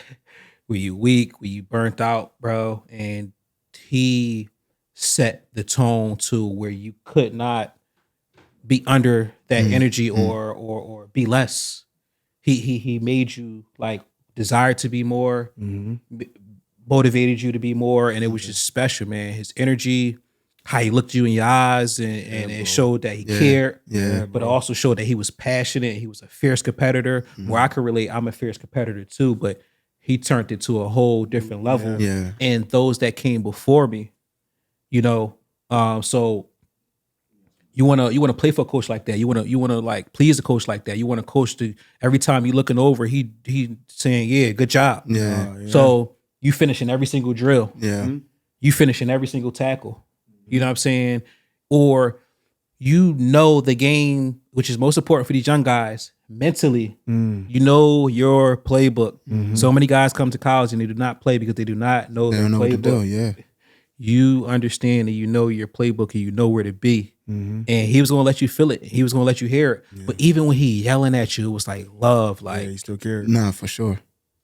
Speaker 5: when you weak, when you burnt out, bro, and he set the tone to where you could not be under that energy or be less. He made you like desire to be more, motivated you to be more, and it was just special, man. His energy, how he looked you in your eyes, and it showed that he cared. Yeah, but it also showed that he was passionate. He was a fierce competitor. Where I could relate, I'm a fierce competitor too, but he turned it to a whole different level. Yeah. And those that came before me, you know, so you wanna play for a coach like that. You wanna like please a coach like that. You want a coach to every time you looking over, he saying, yeah, good job. Yeah. So you finishing every single drill. Yeah. You finishing every single tackle. You know what I'm saying? Or you know the game, which is most important for these young guys, mentally. You know your playbook. So many guys come to college and they do not play because they do not know their playbook. What to do, yeah. You understand and you know your playbook and you know where to be. And he was gonna let you feel it. He was gonna let you hear it. Yeah. But even when he yelling at you, it was like love. Like
Speaker 2: he still cared.
Speaker 1: Nah, for sure.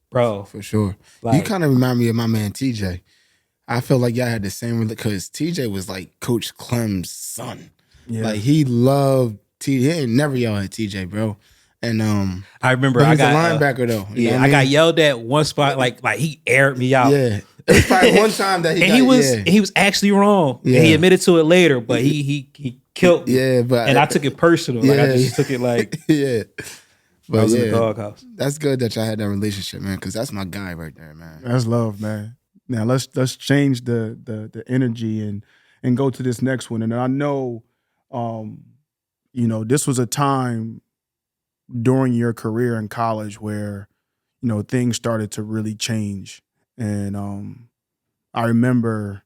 Speaker 5: Bro.
Speaker 1: For sure. Like, you kind of remind me of my man TJ. I feel like y'all had the same because TJ was like Coach Clem's son. Yeah. Like he loved TJ. He ain't never yelled at TJ, bro. And
Speaker 5: I remember
Speaker 1: I got a linebacker though.
Speaker 5: I got yelled at one spot, like he aired me out.
Speaker 1: Yeah. It was probably one time that
Speaker 5: he was actually wrong. Yeah. And he admitted to it later, but he killed me. Yeah, but and I took it personal. Like I just took it like
Speaker 1: But
Speaker 5: I was in the doghouse.
Speaker 1: That's good that y'all had that relationship, man, because that's my guy right there, man.
Speaker 2: That's love, man. Now let's change the energy and go to this next one. And I know this was a time during your career in college where, things started to really change. And I remember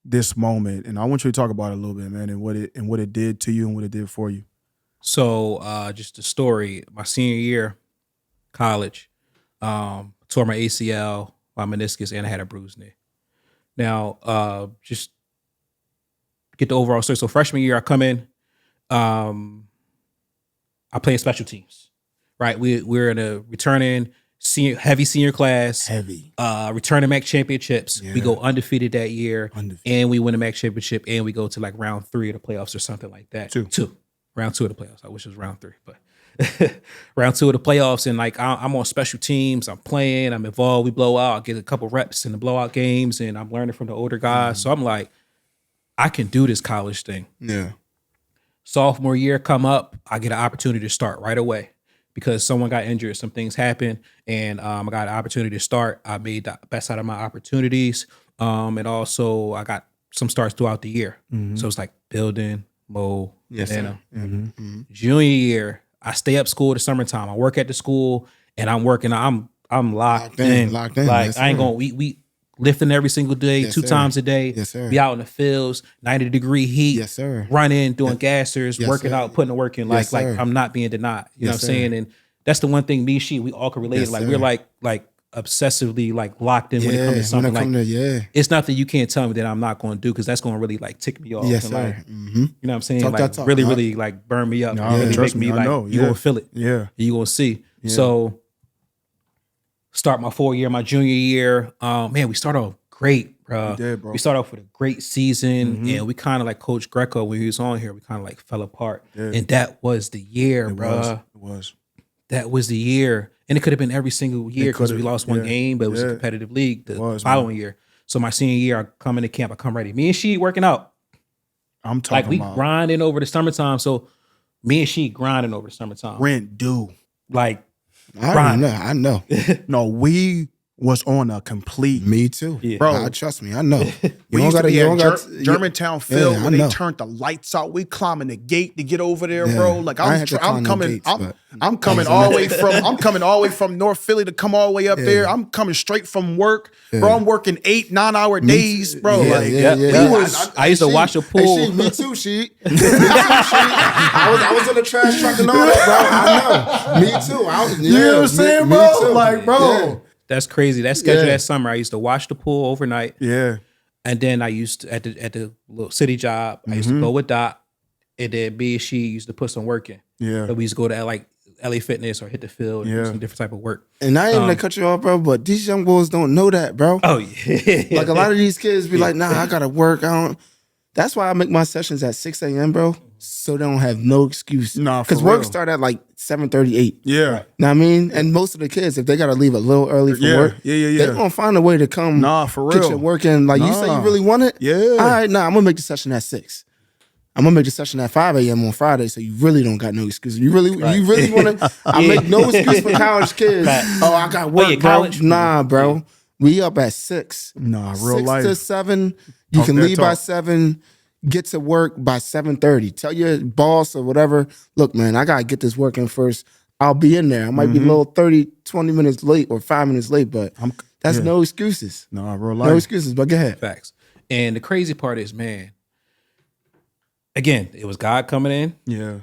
Speaker 2: this moment, and I want you to talk about it a little bit, man, and what it did to you and what it did for you.
Speaker 5: So just the story, my senior year, college, tore my ACL, my meniscus, and I had a bruised knee. Now, just get the overall story. So freshman year, I come in, I play in special teams, right? We're in a returning heavy senior class, returning MAC championships. Yeah. We go undefeated that year, and we win a MAC championship, and we go to like round 3 of the playoffs or something like that. Two. Round 2 of the playoffs. I wish it was round 3, but round 2 of the playoffs, and like I'm on special teams. I'm playing. I'm involved. We blow out. I get a couple reps in the blowout games, and I'm learning from the older guys. So I'm like, I can do this college thing.
Speaker 2: Yeah.
Speaker 5: Sophomore year come up, I get an opportunity to start right away because someone got injured. Some things happened, and I got an opportunity to start. I made the best out of my opportunities, and also I got some starts throughout the year. So it's like building, mold.
Speaker 1: Yes, sir.
Speaker 5: Junior year, I stay up school the summertime. I work at the school, and I'm working. I'm locked in. Like yes, I ain't gonna we lifting every single day, yes, 2 times a day.
Speaker 1: Yes, sir.
Speaker 5: Be out in the fields, 90-degree heat.
Speaker 1: Yes, sir.
Speaker 5: Running, doing gassers, working out, putting the work in. Like I'm not being denied. You know what I'm saying? And that's the one thing me and she, we all can relate. Yes, like we're like obsessively like locked in when it comes to something. Like it's nothing you can't tell me that I'm not going to do because that's going to really like tick me off.
Speaker 1: Yes,
Speaker 5: and,
Speaker 1: sir.
Speaker 5: Like, you know what I'm saying? Like really, really like burn me up.
Speaker 2: No,
Speaker 5: really
Speaker 2: trust
Speaker 5: make me
Speaker 2: me,
Speaker 5: like
Speaker 2: know.
Speaker 5: You gonna feel it.
Speaker 2: Yeah,
Speaker 5: you gonna see. Yeah. So start my 4th year, my junior year. Man, we start off great, bro. We start off with a great season, and we kind of like Coach Greco when he was on here. We kind of like fell apart, and that was the year, bro.
Speaker 2: It was.
Speaker 5: That was the year. And it could have been every single year because we lost one game, but it was a competitive league the following year. So my senior year, I come into camp, I come ready. Me and she working out.
Speaker 2: I'm talking
Speaker 5: like we grinding over the summertime. So me and she grinding over the summertime.
Speaker 2: Rent due.
Speaker 5: Like,
Speaker 1: I know.
Speaker 2: No, we was on a complete.
Speaker 1: Me too,
Speaker 2: bro.
Speaker 1: Trust me, I know.
Speaker 2: We used to be at Germantown Field when they turned the lights out. We climbing the gate to get over there, bro. Like I'm coming all the way from North Philly to come all the way up there. I'm coming straight from work, bro. I'm working 8-9 hour days, bro.
Speaker 5: I used to watch a pool.
Speaker 1: Hey, me too, she. I was in the trash truck and all that, bro. I know. Me too.
Speaker 2: You know what I'm saying, bro? Like, bro.
Speaker 5: Yeah. That's crazy. That schedule that summer, I used to watch the pool overnight.
Speaker 2: Yeah.
Speaker 5: And then I used to, at the little city job, I used to go with Doc. And then me and she used to put some work in.
Speaker 2: Yeah.
Speaker 5: So we used to go to like LA Fitness or hit the field and do some different type of work.
Speaker 1: And I ain't gonna cut you off, bro, but these young boys don't know that, bro.
Speaker 5: Oh, yeah.
Speaker 1: Like a lot of these kids be like, nah, I gotta work. That's why I make my sessions at 6 a.m., bro. So they don't have no excuse.
Speaker 2: Nah,
Speaker 1: because work start at like 7:38.
Speaker 2: Yeah.
Speaker 1: Know what I mean? And most of the kids, if they got to leave a little early for work, they're going to find a way to come
Speaker 2: for real.
Speaker 1: Get your work in. Like you say you really want it?
Speaker 2: Yeah.
Speaker 1: All right, I'm going to make the session at 6. I'm going to make the session at 5 a.m. on Friday, so you really don't got no excuse. You really want to, I make no excuse for college kids. Oh, I got work, bro. Nah, bro. We up at 6.
Speaker 2: Nah, real life.
Speaker 1: 6 to 7. You can leave by 7. Get to work by 7:30. Tell your boss or whatever, look, man, I got to get this work in first. I'll be in there. I might be a little 30, 20 minutes late or 5 minutes late, but that's no excuses.
Speaker 2: No, real life.
Speaker 1: No excuses, but go ahead.
Speaker 5: Facts. And the crazy part is, man, again, it was God coming in.
Speaker 2: Yeah.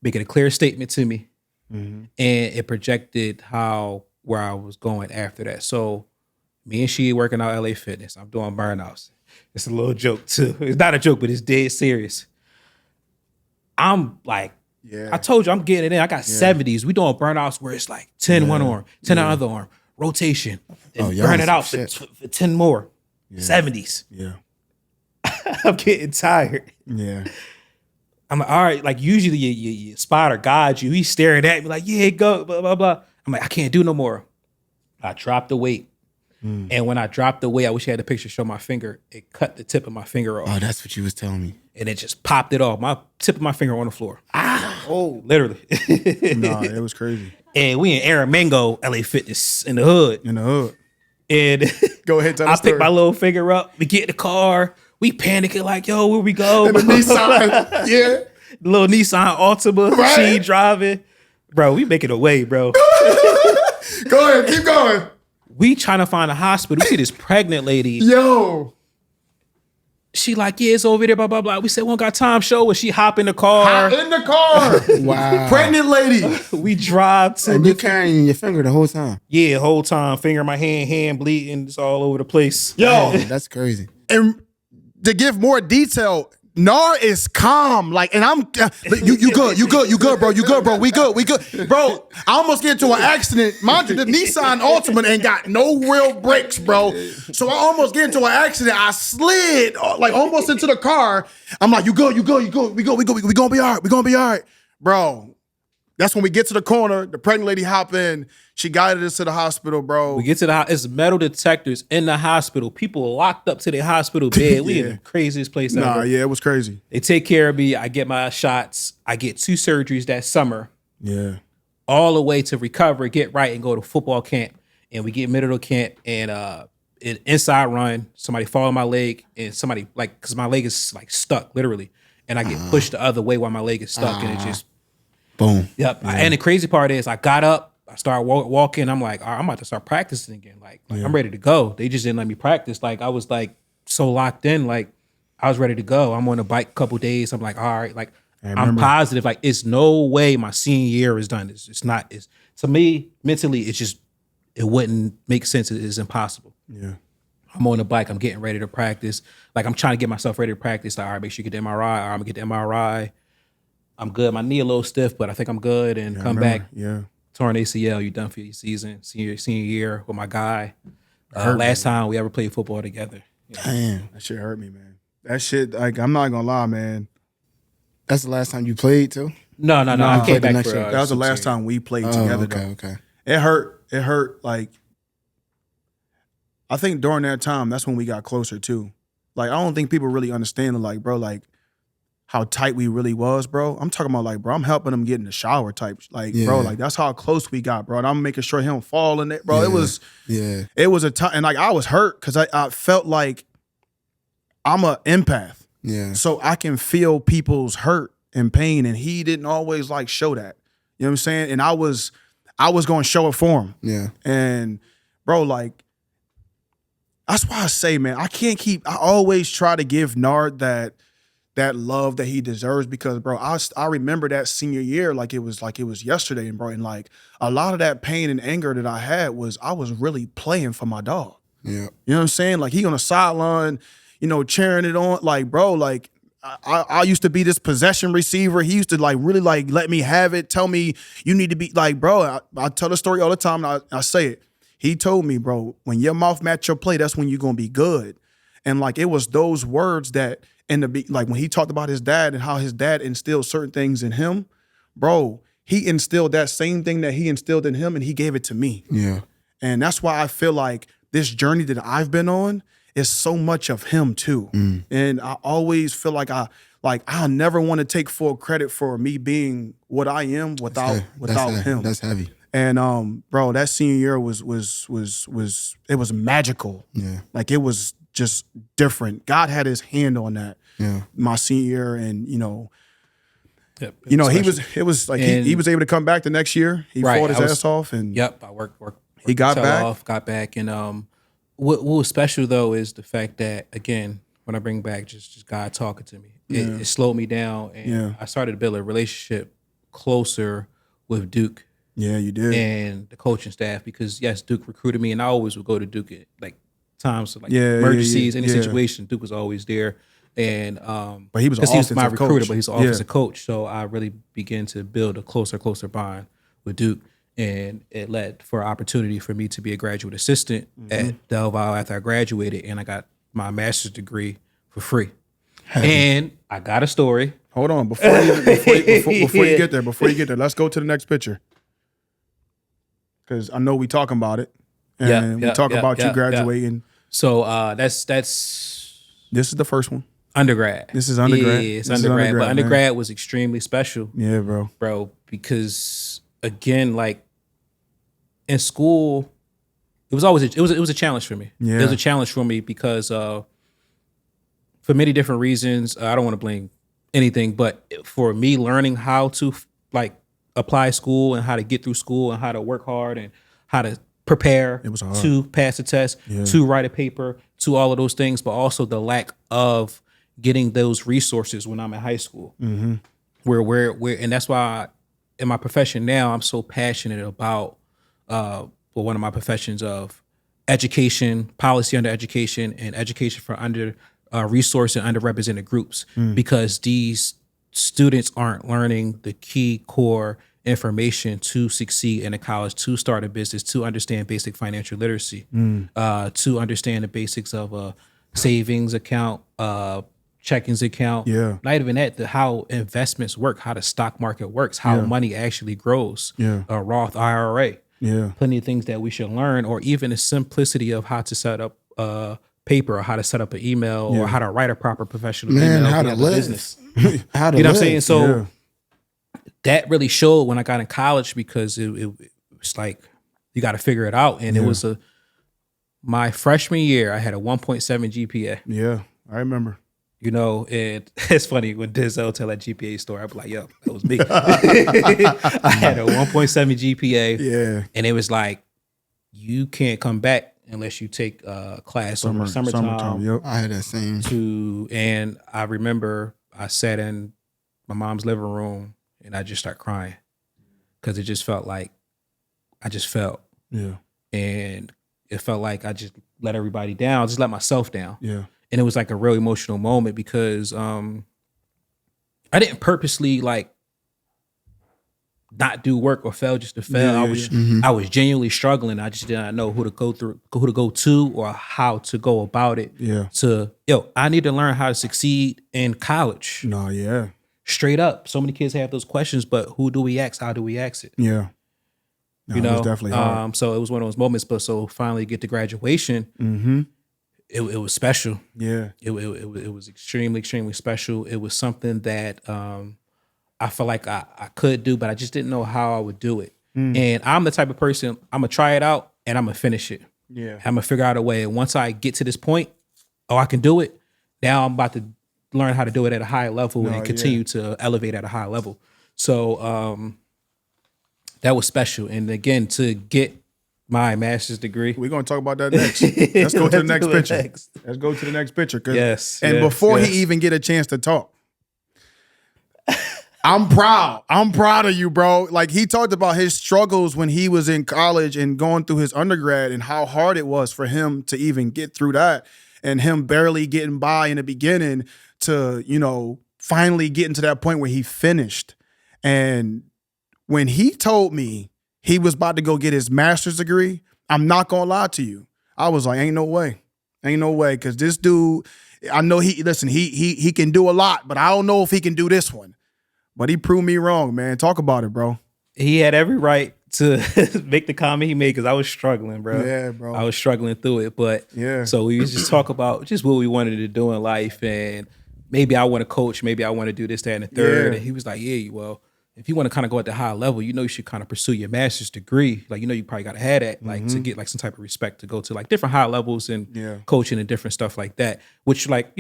Speaker 5: Making a clear statement to me. And it projected where I was going after that. So me and she working out LA Fitness. I'm doing burnouts. It's a little joke too. It's not a joke, but it's dead serious. I'm like, I told you I'm getting it in. I got 70s. We doing burnouts where it's like 10 one arm, 10 on other arm, rotation, and burn it out for 10 more. 70s.
Speaker 2: Yeah.
Speaker 5: I'm getting tired.
Speaker 2: Yeah.
Speaker 5: I'm like, all right, like usually your spotter guides you. He's staring at me like, yeah, go, blah, blah, blah. I'm like, I can't do no more. I dropped the weight. And when I dropped the weight, I wish I had a picture show my finger. It cut the tip of my finger off.
Speaker 1: Oh, that's what you was telling me.
Speaker 5: And it just popped it off. My tip of my finger on the floor. Literally.
Speaker 2: Nah, it was crazy.
Speaker 5: And we in Aramingo, LA Fitness in the hood. And
Speaker 2: go ahead, tell the
Speaker 5: I
Speaker 2: story.
Speaker 5: picked my little finger up. We get in the car. We panicking like, yo, where we go?
Speaker 2: And the Nissan,
Speaker 5: the little Nissan Altima, she driving. Bro, we making a way, bro.
Speaker 2: Go ahead, keep going.
Speaker 5: We trying to find a hospital. We see this pregnant lady.
Speaker 2: Yo.
Speaker 5: She like, yeah, it's over there, blah, blah, blah. We said, we don't got time, show. And she hop in the car.
Speaker 2: Wow. Pregnant lady.
Speaker 5: We drive to.
Speaker 1: And you carrying your finger the whole time.
Speaker 5: Yeah, whole time. Finger in my hand bleeding. It's all over the place.
Speaker 2: Yo.
Speaker 1: Man, that's crazy.
Speaker 2: And to give more detail, Nar is calm, like, and I'm you good, bro. We good, bro. I almost get into an accident. Mind you, the Nissan Altima ain't got no real brakes, bro. So I almost get into an accident. I slid like almost into the car. I'm like, you good. We gonna be all right, bro. That's when we get to the corner. The pregnant lady hop in. She guided us to the hospital, bro.
Speaker 5: We get to the hospital. It's metal detectors in the hospital. People locked up to their hospital bed. We in the craziest place ever.
Speaker 2: Yeah, it was crazy.
Speaker 5: They take care of me. I get my shots. I get 2 surgeries that summer.
Speaker 2: Yeah.
Speaker 5: All the way to recover, get right, and go to football camp. And we get middle camp, and an inside run, somebody fall on my leg, and somebody, like, because my leg is, like, stuck, literally. And I get pushed the other way while my leg is stuck, and it just...
Speaker 1: Boom.
Speaker 5: Yep. Yeah. And the crazy part is I got up, I started walking. I'm like, all right, I'm about to start practicing again. Like I'm ready to go. They just didn't let me practice. Like I was like so locked in, like I was ready to go. I'm on a bike a couple days. I'm like, all right, like I'm positive. Like it's no way my senior year is done. It's not. It's to me mentally, it's just it wouldn't make sense. It is impossible.
Speaker 2: Yeah.
Speaker 5: I'm on the bike. I'm getting ready to practice. Like I'm trying to get myself ready to practice. Like all right, make sure you get the MRI. All right, I'm gonna get the MRI. I'm good. My knee a little stiff, but I think I'm good. And come back.
Speaker 2: Yeah.
Speaker 5: Torn ACL. You done for your season, senior year with my guy. Last time we ever played football together.
Speaker 2: You know? Damn, that shit hurt me, man. That shit, like, I'm not gonna lie, man.
Speaker 1: That's the last time you played too?
Speaker 5: No. I came back for
Speaker 2: that was the last time we played together.
Speaker 1: Okay.
Speaker 2: It hurt. Like, I think during that time, that's when we got closer too. Like, I don't think people really understand, like, bro, like, how tight we really was, bro. I'm talking about like, bro, I'm helping him get in the shower type. Like, bro, like that's how close we got, bro. And I'm making sure he don't fall in it, bro. It was a time, and like I was hurt because I felt like I'm an empath.
Speaker 1: Yeah.
Speaker 2: So I can feel people's hurt and pain, and he didn't always like show that. You know what I'm saying? And I was going to show it for him.
Speaker 1: Yeah.
Speaker 2: And bro, like, that's why I say, man, I always try to give Nard that love that he deserves because, bro, I remember that senior year like it was yesterday, and bro, and like a lot of that pain and anger that I had was I was really playing for my dog.
Speaker 1: Yeah.
Speaker 2: You know what I'm saying? Like he on the sideline, you know, cheering it on. Like, bro, like I used to be this possession receiver. He used to like really like let me have it, tell me you need to be like, bro, I tell the story all the time and I say it. He told me, bro, when your mouth match your play, that's when you're gonna be good. And like it was those words that like when he talked about his dad and how his dad instilled certain things in him, bro, he instilled that same thing that he instilled in him and he gave it to me.
Speaker 1: Yeah.
Speaker 2: And that's why I feel like this journey that I've been on is so much of him too. And I always feel like I never want to take full credit for me being what I am without him.
Speaker 1: That's heavy.
Speaker 2: And bro, that senior year was it was magical.
Speaker 1: Yeah.
Speaker 2: Like it was just different. God had his hand on that.
Speaker 1: Yeah.
Speaker 2: My senior year, and you know,
Speaker 5: he
Speaker 2: was like he was able to come back the next year. He fought his ass off, and
Speaker 5: I worked
Speaker 2: he got
Speaker 5: back, and what was special though is the fact that again, when I bring back just God talking to me, it slowed me down, and I started to build a relationship closer with Duke.
Speaker 2: Yeah, you did,
Speaker 5: and the coaching staff, because yes, Duke recruited me, and I always would go to Duke at like times like emergencies, any situation. Duke was always there, and
Speaker 2: but he was
Speaker 5: my recruiter,
Speaker 2: coach.
Speaker 5: but he's an offensive coach. So I really began to build a closer bond with Duke, and it led for an opportunity for me to be a graduate assistant at Del Valle after I graduated, and I got my master's degree for free. And I got a story.
Speaker 2: Hold on, before you get there, let's go to the next picture. Because I know we talking about it, and we talk about you graduating.
Speaker 5: So that's
Speaker 2: this is the first one.
Speaker 5: Undergrad.
Speaker 2: This is undergrad.
Speaker 5: Yeah, it's undergrad. But undergrad was extremely special.
Speaker 2: Yeah,
Speaker 5: bro. Because again, like in school, it was a challenge for me. Yeah. It was a challenge for me because for many different reasons. I don't want to blame anything, but for me learning how to like apply school and how to get through school and how to work hard and how to prepare, to pass the test, to write a paper, to all of those things, but also the lack of getting those resources when I'm in high school. Where and that's why in my profession now I'm so passionate about one of my professions of education, policy under education, and education for under resourced and underrepresented groups, because these students aren't learning the key core information to succeed in a college, to start a business, to understand basic financial literacy, to understand the basics of a savings account, checkings account. Not even that, how investments work, how the stock market works, how money actually grows, a Roth IRA. Plenty of things that we should learn, or even the simplicity of how to set up a paper, or how to set up an email, or how to write a proper professional email.
Speaker 1: How to live.
Speaker 5: Business. How to live. What I'm saying? So that really showed when I got in college, because it was like, you got to figure it out. And it was my freshman year, I had a 1.7 GPA.
Speaker 2: Yeah, I remember.
Speaker 5: You know, and it's funny when Denzel tell that GPA story, I'd be like, yo, that was me. I had a 1.7 GPA.
Speaker 2: Yeah.
Speaker 5: And it was like, you can't come back unless you take a class over summertime.
Speaker 1: Yep. I had that same.
Speaker 5: And I remember I sat in my mom's living room and I just started crying, because it just felt like I just felt.
Speaker 2: Yeah.
Speaker 5: And it felt like I just let everybody down, I just let myself down.
Speaker 2: Yeah.
Speaker 5: And it was like a real emotional moment, because I didn't purposely like not do work or fail just to fail. I was genuinely struggling. I just did not know who to go to, or how to go about it. I need to learn how to succeed in college. Straight up. So many kids have those questions, but who do we ask? How do we ask it?
Speaker 2: Yeah. No,
Speaker 5: you know,
Speaker 2: it was definitely hard.
Speaker 5: So it was one of those moments. But so finally get to graduation. It was special.
Speaker 2: Yeah.
Speaker 5: It was extremely, extremely special. It was something that I felt like I could do, but I just didn't know how I would do it. And I'm the type of person, I'm gonna try it out and I'm gonna finish it.
Speaker 2: Yeah.
Speaker 5: I'm gonna figure out a way. And once I get to this point, I can do it. Now I'm about to learn how to do it at a high level and continue to elevate at a high level. So that was special. And again, to get my master's degree.
Speaker 2: We're going to talk about that next. Let's go to the next picture. Let's go to the next picture. Before he even get a chance to talk, I'm proud. I'm proud of you, bro. Like, he talked about his struggles when he was in college and going through his undergrad, and how hard it was for him to even get through that, and him barely getting by in the beginning to, you know, finally getting to that point where he finished. And when he told me he was about to go get his master's degree, I'm not gonna lie to you, I was like, ain't no way. Because this dude, I know he can do a lot, but I don't know if he can do this one. But he proved me wrong, man. Talk about it, bro.
Speaker 5: He had every right to make the comment he made, because I was struggling, bro.
Speaker 2: Yeah, bro.
Speaker 5: I was struggling through it. But so we just talk about just what we wanted to do in life, and maybe I want to coach, maybe I want to do this, that, and the third. And he was like, yeah, well, if you want to kind of go at the high level, you know, you should kind of pursue your master's degree. Like, you know, you probably got to have that, like, to get like some type of respect to go to like different high levels and coaching and different stuff like that. Which I'm like,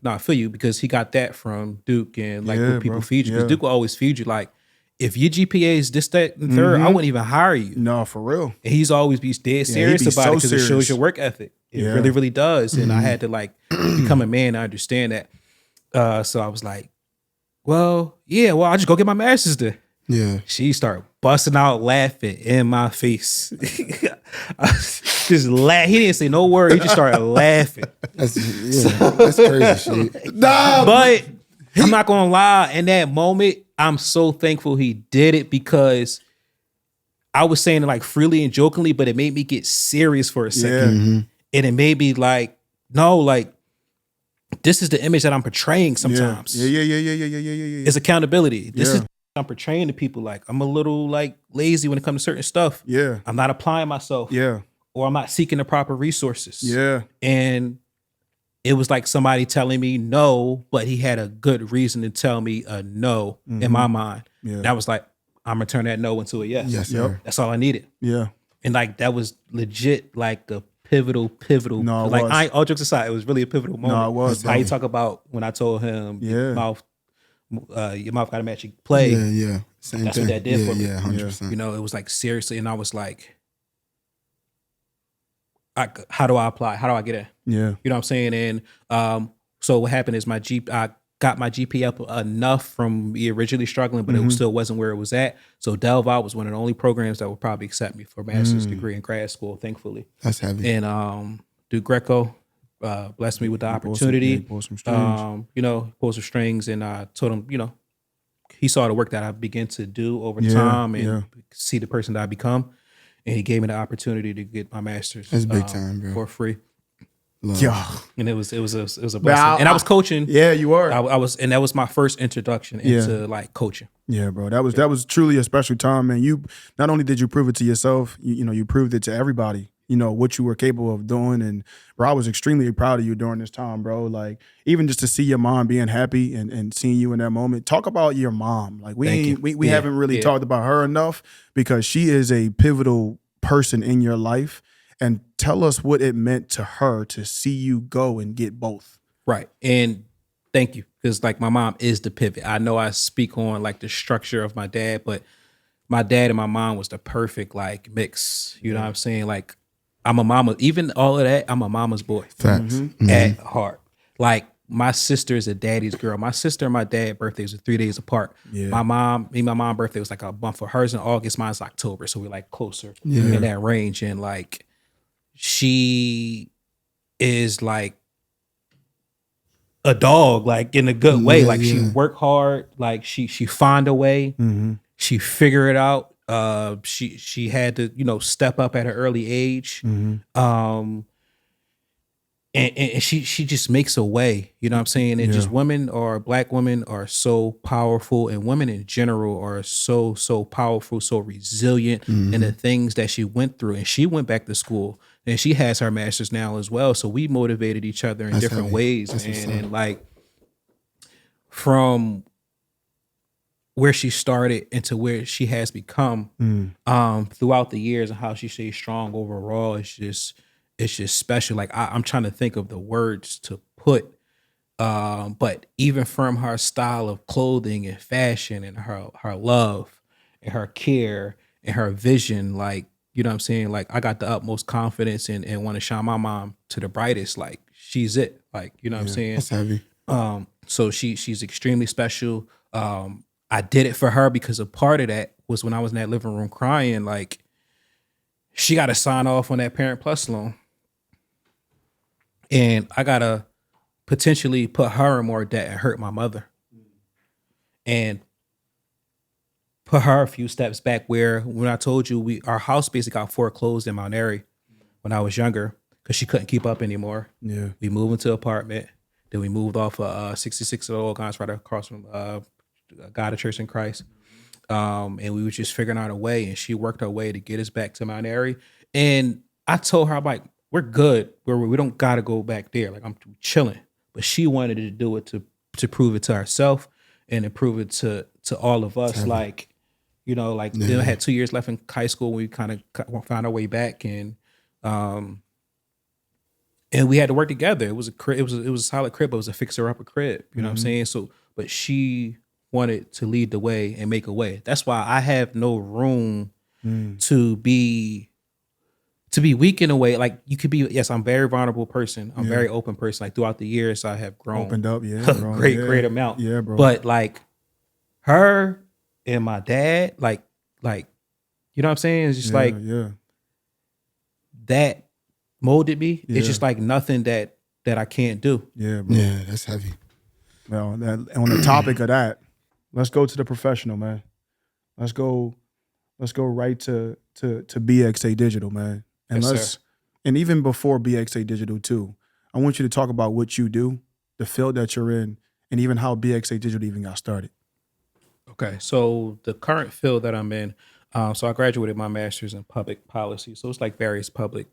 Speaker 5: nah, I feel you, because he got that from Duke, and like what people feed you. Because Duke will always feed you like, if your GPA is this, that, and third, I wouldn't even hire you.
Speaker 2: No, for real.
Speaker 5: And he's always be dead serious about it, because it shows your work ethic. It really, really does. And I had to like become a man to understand that. So I was like, well, I just go get my master's then.
Speaker 1: Yeah.
Speaker 5: She started busting out laughing in my face. Just laugh. He didn't say no word. He just started laughing.
Speaker 1: That's crazy shit.
Speaker 2: Nah,
Speaker 5: but I'm not gonna lie. In that moment, I'm so thankful he did it, because I was saying it like freely and jokingly, but it made me get serious for a second. And it made me like, no, like, this is the image that I'm portraying sometimes.
Speaker 2: Yeah.
Speaker 5: It's accountability. This is what I'm portraying to people. Like, I'm a little like lazy when it comes to certain stuff.
Speaker 2: Yeah.
Speaker 5: I'm not applying myself.
Speaker 2: Yeah.
Speaker 5: Or I'm not seeking the proper resources.
Speaker 2: Yeah.
Speaker 5: And it was like somebody telling me no, but he had a good reason to tell me a no in my mind. Yeah. And I was like, I'm gonna turn that no into a yes.
Speaker 1: Yes, sir.
Speaker 5: That's all I needed.
Speaker 2: Yeah.
Speaker 5: And like, that was legit like the pivotal.
Speaker 2: No, it
Speaker 5: like,
Speaker 2: was.
Speaker 5: all jokes aside, it was really a pivotal moment.
Speaker 2: No, it was.
Speaker 5: How you talk about when I told him your mouth got to match your play.
Speaker 1: Yeah. Same
Speaker 5: That's
Speaker 1: thing.
Speaker 5: what that did for me.
Speaker 1: Yeah, 100%.
Speaker 5: You know, it was like, seriously, and I was like, how do I apply? How do I get in?
Speaker 2: Yeah.
Speaker 5: You know what I'm saying? And so what happened is I got my GPA up enough from me originally struggling, but it still wasn't where it was at. So Delve Out was one of the only programs that would probably accept me for a master's degree in grad school, thankfully.
Speaker 1: That's heavy.
Speaker 5: And Duke Greco blessed me with the opportunity.
Speaker 2: Pull some strings.
Speaker 5: Pull some strings, and I told him, he saw the work that I began to do over time and see the person that I become. And he gave me the opportunity to get my master's.
Speaker 1: That's big time, bro.
Speaker 5: For free.
Speaker 2: Yeah,
Speaker 5: and it was a blessing. And I was coaching.
Speaker 2: Yeah, you were.
Speaker 5: I was, and that was my first introduction into like coaching.
Speaker 2: Yeah, bro. That was truly a special time, man. You not only did you prove it to yourself, you proved it to everybody. What you were capable of doing, and bro, I was extremely proud of you during this time, bro. Like even just to see your mom being happy and seeing you in that moment. Talk about your mom. Like we haven't really talked about her enough because she is a pivotal person in your life. And tell us what it meant to her to see you go and get both.
Speaker 5: Right. And thank you. Because like my mom is the pivot. I know I speak on like the structure of my dad, but my dad and my mom was the perfect like mix. You know what I'm saying? Like I'm a mama, even all of that, I'm a mama's boy.
Speaker 1: Facts.
Speaker 5: At heart. Like my sister is a daddy's girl. My sister and my dad birthdays are 3 days apart. Yeah. My mom birthday was like a month for hers in August, mine's October. So we're like closer in that range. And like she is like a dog, like in a good way. Like she work hard, like she find a way, she figure it out. She had to, step up at an early age. And she just makes a way, you know what I'm saying? And just Black women are so powerful, and women in general are so powerful, so resilient in the things that she went through. And she went back to school and she has her master's now as well. So we motivated each other in different ways, man. And like from where she started into where she has become throughout the years, and how she stays strong overall, it's just special. Like I'm trying to think of the words to put, but even from her style of clothing and fashion and her love and her care and her vision, like, you know what I'm saying? Like I got the utmost confidence and want to shine my mom to the brightest. Like she's it. Like, you know what I'm saying?
Speaker 1: That's heavy.
Speaker 5: So she's extremely special. I did it for her because a part of that was when I was in that living room crying, like she got to sign off on that Parent Plus loan. And I got to potentially put her in more debt and hurt my mother. And put her a few steps back, where when I told you our house basically got foreclosed in Mount Airy when I was younger because she couldn't keep up anymore. Yeah. We moved into an apartment. Then we moved off of 66 of the old guys right across from God of Church in Christ. And we were just figuring out a way, and she worked her way to get us back to Mount Airy. And I told her, I'm like, we're good. We don't got to go back there. Like I'm chilling. But she wanted to do it to prove it to herself and to prove it to all of us. Like, then I had 2 years left in high school. We kind of found our way back, and we had to work together. It was a solid crib. It was a fixer upper crib. You know what I'm saying? So, but she wanted to lead the way and make a way. That's why I have no room to be weak in a way. Like you could be, yes, I'm a very vulnerable person. I'm a very open person. Like throughout the years, I have grown.
Speaker 2: Opened up,
Speaker 5: great amount.
Speaker 2: Yeah, bro.
Speaker 5: But like her and my dad, like, you know what I'm saying? It's just that molded me. It's just like nothing that I can't do.
Speaker 2: Yeah, bro.
Speaker 1: Yeah, that's heavy.
Speaker 2: Well, on the topic of that, let's go to the professional, man. Let's go right to BXADigital, man. And and even before BXADigital too, I want you to talk about what you do, the field that you're in, and even how BXADigital even got started.
Speaker 5: Okay, so the current field that I'm in, so I graduated my master's in public policy. So it's like various public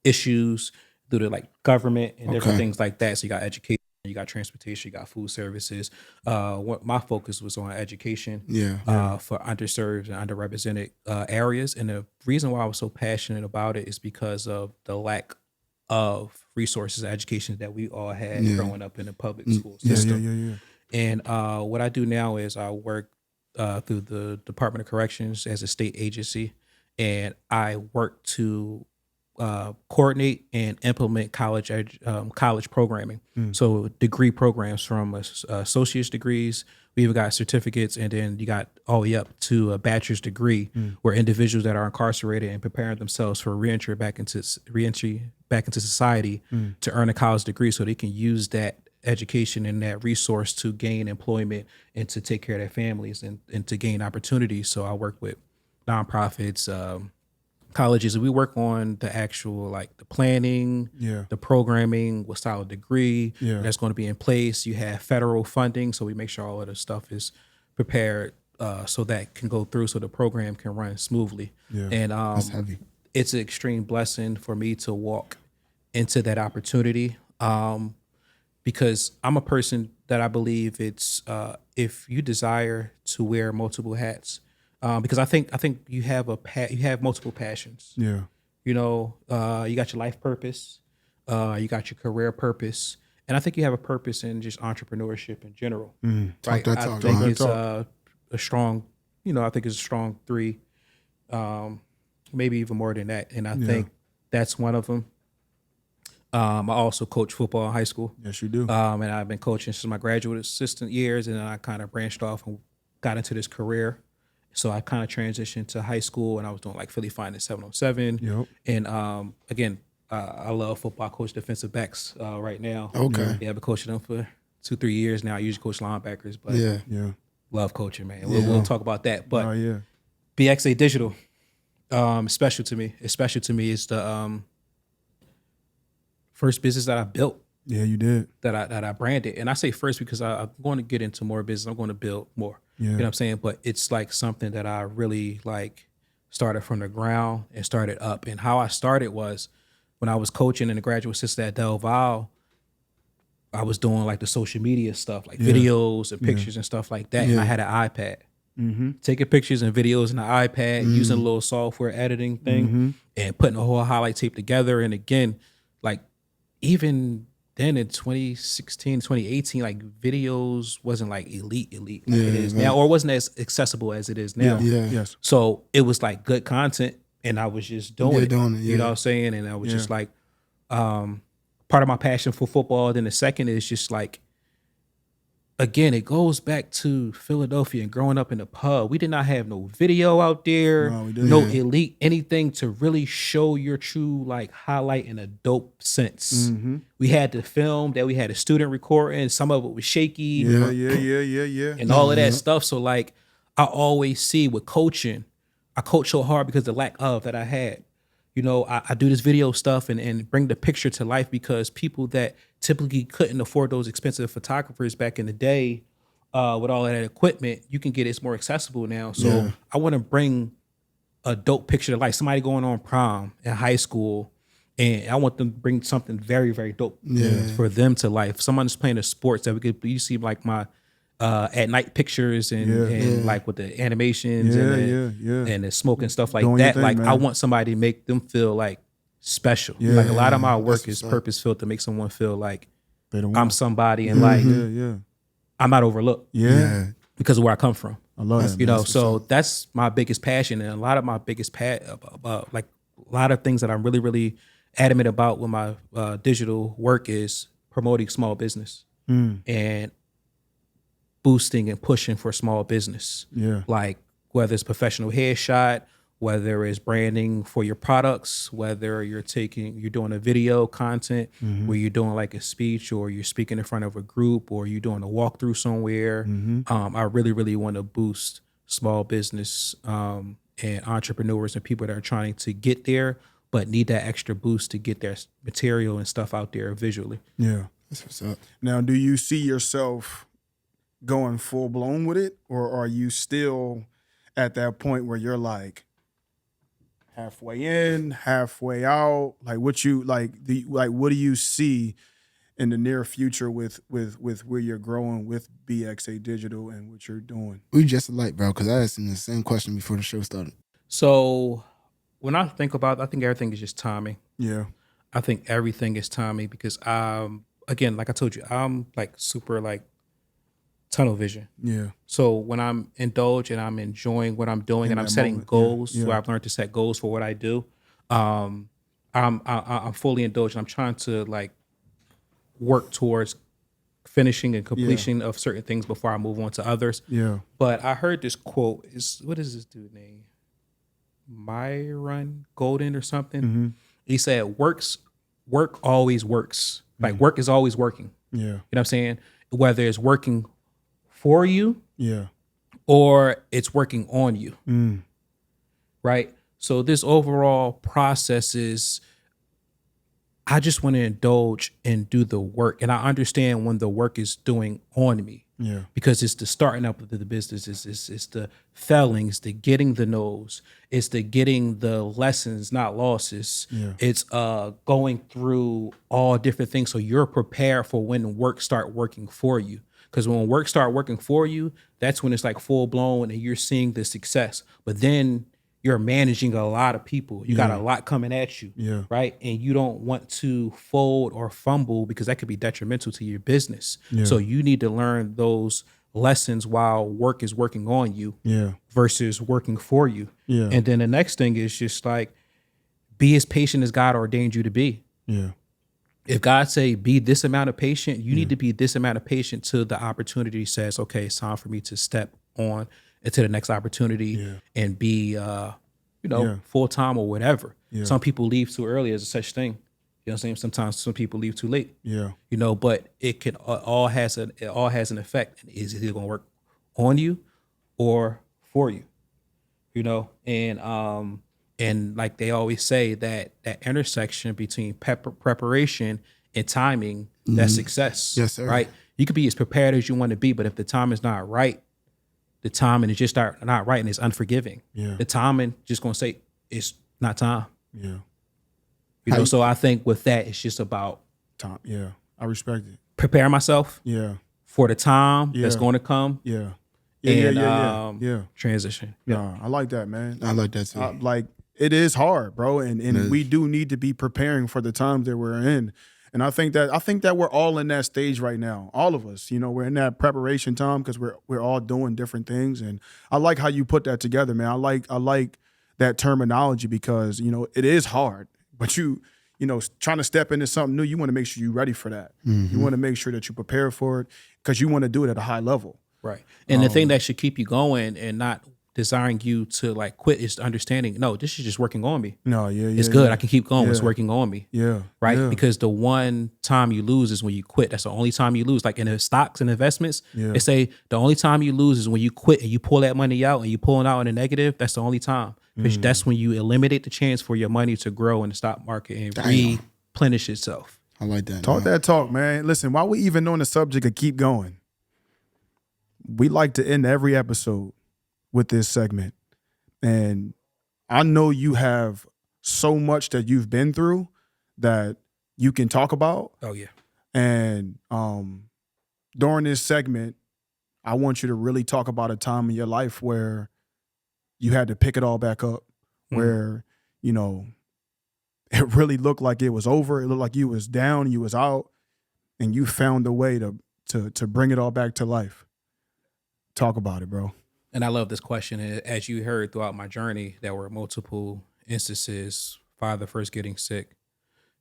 Speaker 5: issues through the like government and different things like that. So you got education, you got transportation, you got food services. What my focus was on education for underserved and underrepresented areas. And the reason why I was so passionate about it is because of the lack of resources and education that we all had growing up in the public school system. And what I do now is I work through the Department of Corrections as a state agency, and I work to coordinate and implement college programming. So degree programs from associate's degrees. We even got certificates, and then you got all the way up to a bachelor's degree, where individuals that are incarcerated and preparing themselves for reentry back into society to earn a college degree, so they can use that education and that resource to gain employment and to take care of their families and to gain opportunities. So I work with nonprofits, colleges, and we work on the actual like the planning, the programming, what style of degree that's going to be in place. You have federal funding, so we make sure all of the stuff is prepared so that can go through, so the program can run smoothly. And
Speaker 1: that's heavy.
Speaker 5: It's an extreme blessing for me to walk into that opportunity, because I'm a person that I believe it's if you desire to wear multiple hats. Because I think you have you have multiple passions.
Speaker 2: Yeah.
Speaker 5: You know, you got your life purpose, you got your career purpose, and I think you have a purpose in just entrepreneurship in general. Right? I think it's a strong, I think it's a strong 3, maybe even more than that. And I think that's one of them. I also coach football in high school.
Speaker 2: Yes, you do.
Speaker 5: And I've been coaching since my graduate assistant years, and then I kind of branched off and got into this career. So I kind of transitioned to high school, and I was doing like Philly Finance 7-on-7.
Speaker 2: Yep.
Speaker 5: And again, I love football. I coach defensive backs right now.
Speaker 1: Okay.
Speaker 5: Yeah, I've been coaching them for 2-3 years now. I usually coach linebackers, but love coaching, man. We'll talk about that. But BXADigital, special to me. It's special to me. It's the first business that I built.
Speaker 2: Yeah, you did.
Speaker 5: That I branded. And I say first because I'm going to get into more business. I'm going to build more.
Speaker 2: Yeah.
Speaker 5: You know what I'm saying? But it's like something that I really like started from the ground and started up. And how I started was when I was coaching in the graduate assistant at Del Valle, I was doing like the social media stuff, like videos and pictures and stuff like that. And I had an iPad. Taking pictures and videos in the iPad, using a little software editing thing and putting a whole highlight tape together. And again, like even then in 2016, 2018, like videos wasn't like elite like it is now, or wasn't as accessible as it is now.
Speaker 2: Yes.
Speaker 5: So it was like good content, and I was just doing it. You know what I'm saying? And I was just like, part of my passion for football. Then the second is just like, again, it goes back to Philadelphia and growing up in the pub. We did not have no video out there, no elite anything to really show your true like highlight in a dope sense. We had the film that we had a student recording. Some of it was shaky. And all of that stuff. So like I always see with coaching, I coach so hard because the lack of that I had. You know, I do this video stuff and bring the picture to life because people that typically couldn't afford those expensive photographers back in the day with all of that equipment, you can get it's more accessible now. So I want to bring a dope picture to life. Somebody going on prom in high school, and I want them to bring something very, very dope for them to life. Someone's playing a sports that we could, you see like my at night pictures and like with the animations and the smoke and stuff like doing that. Thing, like man. I want somebody to make them feel like special. Like a lot of my work is purpose filled to make someone feel like I'm somebody and like I'm not overlooked. Because of where I come from.
Speaker 2: I love that.
Speaker 5: You know, so that's my biggest passion, and a lot of my biggest like a lot of things that I'm really, really adamant about with my digital work is promoting small business and boosting and pushing for small business. Like whether it's professional headshot, whether it's branding for your products, whether you're doing a video content where you're doing like a speech or you're speaking in front of a group or you're doing a walkthrough somewhere. I really, really want to boost small business and entrepreneurs and people that are trying to get there but need that extra boost to get their material and stuff out there visually.
Speaker 2: That's what's up. Now, do you see yourself going full blown with it, or are you still at that point where you're like halfway in, halfway out? Like what you what do you see in the near future with where you're growing with BXADigital and what you're doing?
Speaker 1: We just alike, bro, because I asked him the same question before the show started.
Speaker 5: So when I think about it, I think everything is just timing. I think everything is timing because again, like I told you, I'm like super like tunnel vision. So when I'm indulged and I'm enjoying what I'm doing and I'm setting goals, where I've learned to set goals for what I do, I I'm fully indulged. I'm trying to like work towards finishing and completion of certain things before I move on to others.
Speaker 2: Yeah.
Speaker 5: But I heard this quote. What is this dude name? Myron Golden or something.
Speaker 2: Mm-hmm.
Speaker 5: He said, work always works. Like work is always working.
Speaker 2: Yeah.
Speaker 5: You know what I'm saying? Whether it's working for you,
Speaker 2: yeah,
Speaker 5: or it's working on you.
Speaker 2: Mm.
Speaker 5: Right? So this overall process is, I just want to indulge and do the work. And I understand when the work is doing on me.
Speaker 2: Yeah.
Speaker 5: Because it's the starting up of the business, it's the failings, the getting the no's, it's the getting the lessons, not losses.
Speaker 2: Yeah.
Speaker 5: It's going through all different things so you're prepared for when work start working for you. Because when work start working for you, that's when it's like full blown and you're seeing the success. But then you're managing a lot of people. You got a lot coming at you, right? And you don't want to fold or fumble because that could be detrimental to your business.
Speaker 2: Yeah.
Speaker 5: So you need to learn those lessons while work is working on you versus working for you.
Speaker 2: Yeah.
Speaker 5: And then the next thing is just like, be as patient as God ordained you to be.
Speaker 2: Yeah.
Speaker 5: If God say be this amount of patient, you need to be this amount of patient till the opportunity says, okay, it's time for me to step on into the next opportunity and be, full time or whatever. Yeah. Some people leave too early as a such thing. You know what I'm saying? Sometimes some people leave too late. Yeah. You know, but it can all has an effect. Is it going to work on you or for you? You know, and like they always say that intersection between preparation and timing, that's success. Yes, sir. Right? You could be as prepared as you want to be, but if the time is not right, the timing is just not right and it's unforgiving. Yeah. The timing just gonna say it's not time. Yeah. You know, so I think with that, it's just about
Speaker 2: time. Yeah. I respect it.
Speaker 5: Prepare myself.
Speaker 2: Yeah.
Speaker 5: For the time that's going to come.
Speaker 2: Yeah.
Speaker 5: Yeah. Transition.
Speaker 2: Yeah. I like that, man.
Speaker 1: I like that too.
Speaker 2: Like it is hard, bro. And we do need to be preparing for the times that we're in. And I think that we're all in that stage right now. All of us, you know, we're in that preparation time because we're all doing different things. And I like how you put that together, man. I like that terminology because, you know, it is hard, but you know, trying to step into something new, you want to make sure you're ready for that. Mm-hmm. You want to make sure that you prepare for it because you want to do it at a high level.
Speaker 5: Right. And the thing that should keep you going and not desiring you to like quit is understanding, no, this is just working on me.
Speaker 2: No,
Speaker 5: it's good. I can keep going. It's working on me.
Speaker 2: Yeah.
Speaker 5: Right.
Speaker 2: Yeah.
Speaker 5: Because the one time you lose is when you quit. That's the only time you lose. Like in the stocks and investments, they say the only time you lose is when you quit and you pull that money out and you pulling out in a negative. That's the only time. Because that's when you eliminate the chance for your money to grow in the stock market and replenish itself.
Speaker 1: I like that.
Speaker 2: Talk that talk, man. Listen, while we even on the subject of keep going, we like to end every episode with this segment. And I know you have so much that you've been through that you can talk about.
Speaker 5: Oh, yeah.
Speaker 2: And during this segment, I want you to really talk about a time in your life where you had to pick it all back up, where, you know, it really looked like it was over. It looked like you was down, you was out, and you found a way to bring it all back to life. Talk about it, bro.
Speaker 5: And I love this question. As you heard throughout my journey, there were multiple instances, father first getting sick,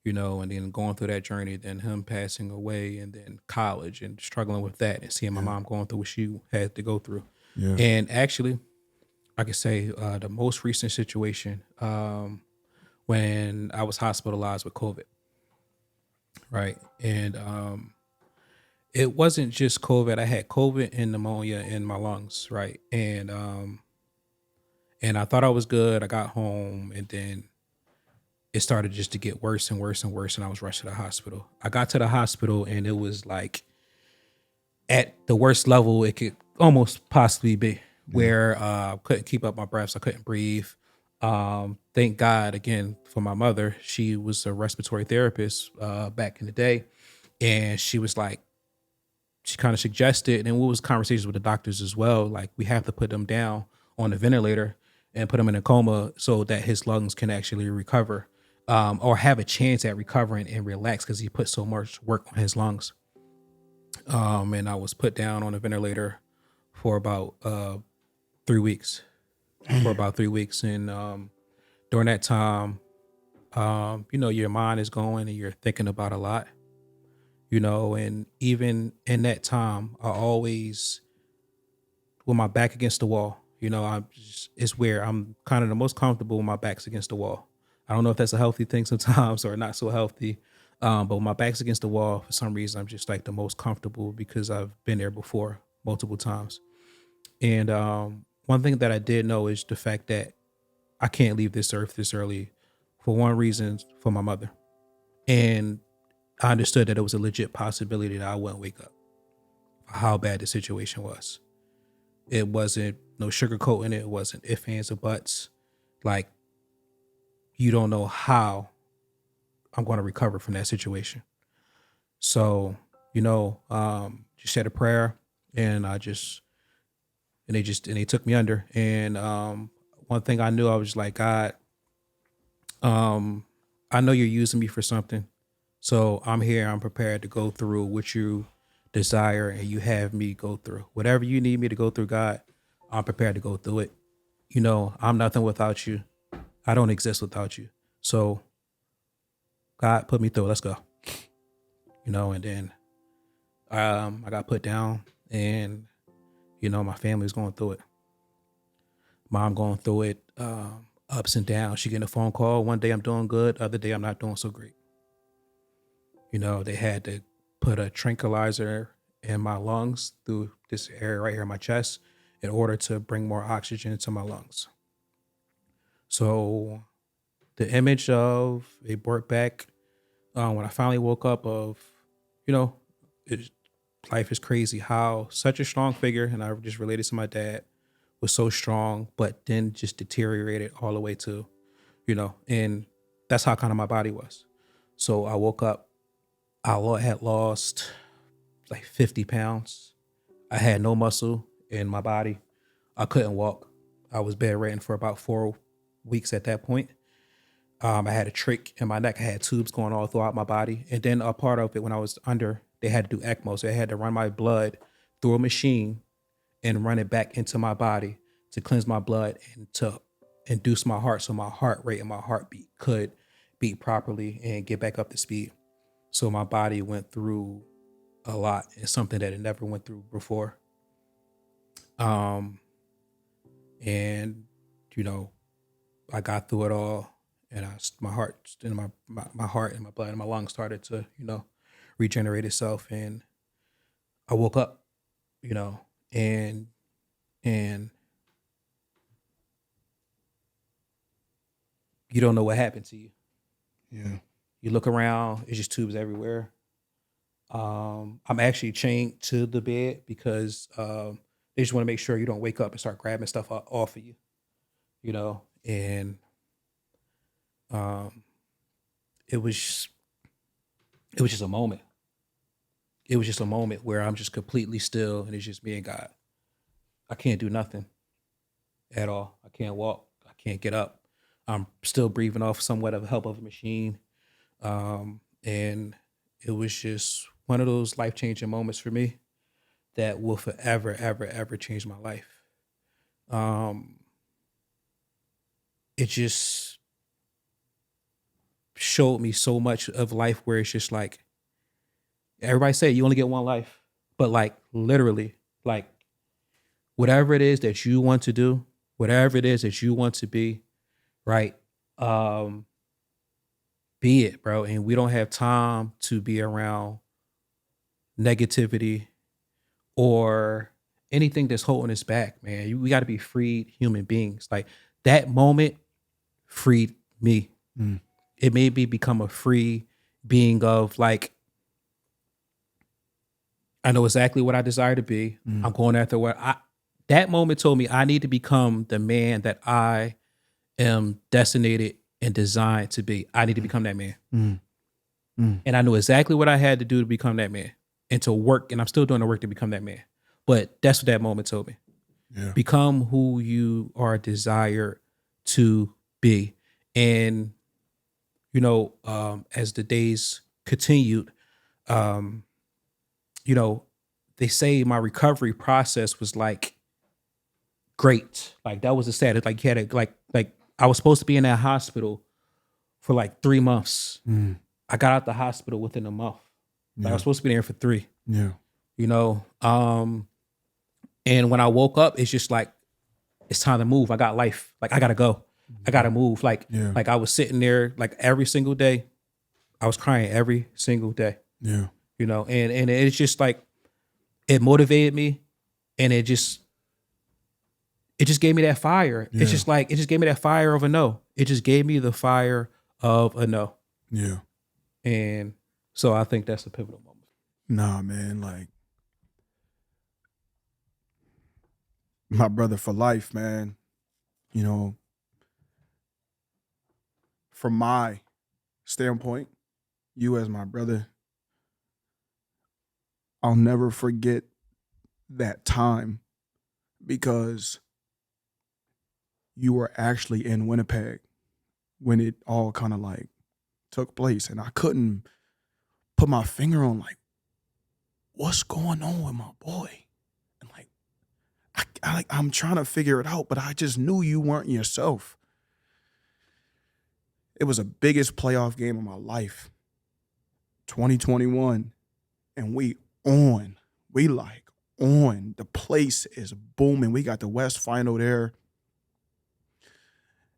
Speaker 5: you know, and then going through that journey, then him passing away, and then college and struggling with that and seeing my mom going through what she had to go through. Yeah. And actually, I could say the most recent situation when I was hospitalized with COVID, right? And it wasn't just COVID. I had COVID and pneumonia in my lungs, right? And I thought I was good. I got home, and then it started just to get worse and worse and worse, and I was rushed to the hospital. I got to the hospital, and it was like at the worst level it could almost possibly be, where I couldn't keep up my breaths. I couldn't breathe. Thank God, again, for my mother. She was a respiratory therapist back in the day, and she was like, she kind of suggested, and it was conversations with the doctors as well, like we have to put him down on a ventilator and put him in a coma so that his lungs can actually recover or have a chance at recovering and relax because he put so much work on his lungs. And I was put down on a ventilator for about 3 weeks. And during that time, your mind is going and you're thinking about a lot, and even in that time, I always, with my back against the wall, it's where I'm kind of the most comfortable when my back's against the wall. I don't know if that's a healthy thing sometimes or not so healthy. But when my back's against the wall, for some reason, I'm just like the most comfortable because I've been there before multiple times. And one thing that I did know is the fact that I can't leave this earth this early for one reason, for my mother. And I understood that it was a legit possibility that I wouldn't wake up, how bad the situation was. It wasn't no sugarcoating it. It wasn't ifs, ands, or buts. Like, you don't know how I'm going to recover from that situation. So, just said a prayer, and they took me under. And one thing I knew, I was like, God, I know you're using me for something. So I'm here. I'm prepared to go through what you desire and you have me go through. Whatever you need me to go through, God, I'm prepared to go through it. I'm nothing without you. I don't exist without you. So God, put me through. Let's go. And then I got put down, and my family's going through it. Mom going through it, ups and downs. She getting a phone call. One day I'm doing good. Other day I'm not doing so great. They had to put a tranquilizer in my lungs through this area right here in my chest in order to bring more oxygen into my lungs. So the image of it brought back when I finally woke up of, life is crazy how such a strong figure, and I just related to my dad, was so strong, but then just deteriorated all the way to, and that's how kind of my body was. So I woke up, I had lost like 50 pounds. I had no muscle in my body. I couldn't walk. I was bedridden for about 4 weeks at that point. I had a trach in my neck. I had tubes going all throughout my body. And then a part of it, when I was under, they had to do ECMO. So they had to run my blood through a machine and run it back into my body to cleanse my blood and to induce my heart so my heart rate and my heartbeat could beat properly and get back up to speed. So my body went through a lot. It's something that it never went through before. And, I got through it all. And my heart and my heart and my blood and my lungs started to, regenerate itself. And I woke up, and you don't know what happened to you.
Speaker 2: Yeah.
Speaker 5: You look around, it's just tubes everywhere. I'm actually chained to the bed because they just want to make sure you don't wake up and start grabbing stuff off of you, and it was just a moment. It was just a moment where I'm just completely still and it's just me and God. I can't do nothing at all. I can't walk. I can't get up. I'm still breathing off somewhat of the help of a machine. And it was just one of those life-changing moments for me that will forever, ever, ever change my life. It just showed me so much of life where it's just like, everybody say you only get one life, but like literally, like whatever it is that you want to do, whatever it is that you want to be, right? Be it, bro. And we don't have time to be around negativity or anything that's holding us back, man. We got to be freed human beings. Like that moment freed me. It made me become a free being of like, I know exactly what I desire to be. I'm going after that moment told me I need to become the man that I am destinated and designed to be. I need to become that man. And I knew exactly what I had to do to become that man and to work. And I'm still doing the work to become that man. But that's what that moment told me. Yeah. Become who you are desired to be. And, as the days continued, they say my recovery process was like great. Like that was the saddest. Like you had like I was supposed to be in that hospital for like 3 months. I got out the hospital within a month. Like I was supposed to be there for 3.
Speaker 2: Yeah.
Speaker 5: You know, and when I woke up, it's just like, it's time to move. I got life. Like I gotta go. I gotta move. Like I was sitting there like every single day. I was crying every single day.
Speaker 2: Yeah.
Speaker 5: You know, and it's just like, it motivated me, and it just gave me that fire. Yeah. It's just like, it just gave me that fire of a no. It just gave me the fire of a no.
Speaker 2: Yeah.
Speaker 5: And so I think that's a pivotal moment.
Speaker 2: Nah, man, like, my brother for life, man. You know, from my standpoint, you as my brother, I'll never forget that time, because you were actually in Winnipeg when it all kind of like took place, and I couldn't put my finger on like, what's going on with my boy? And like, I'm trying to figure it out, but I just knew you weren't yourself. It was the biggest playoff game of my life, 2021, and we on. The place is booming. We got the West Final there.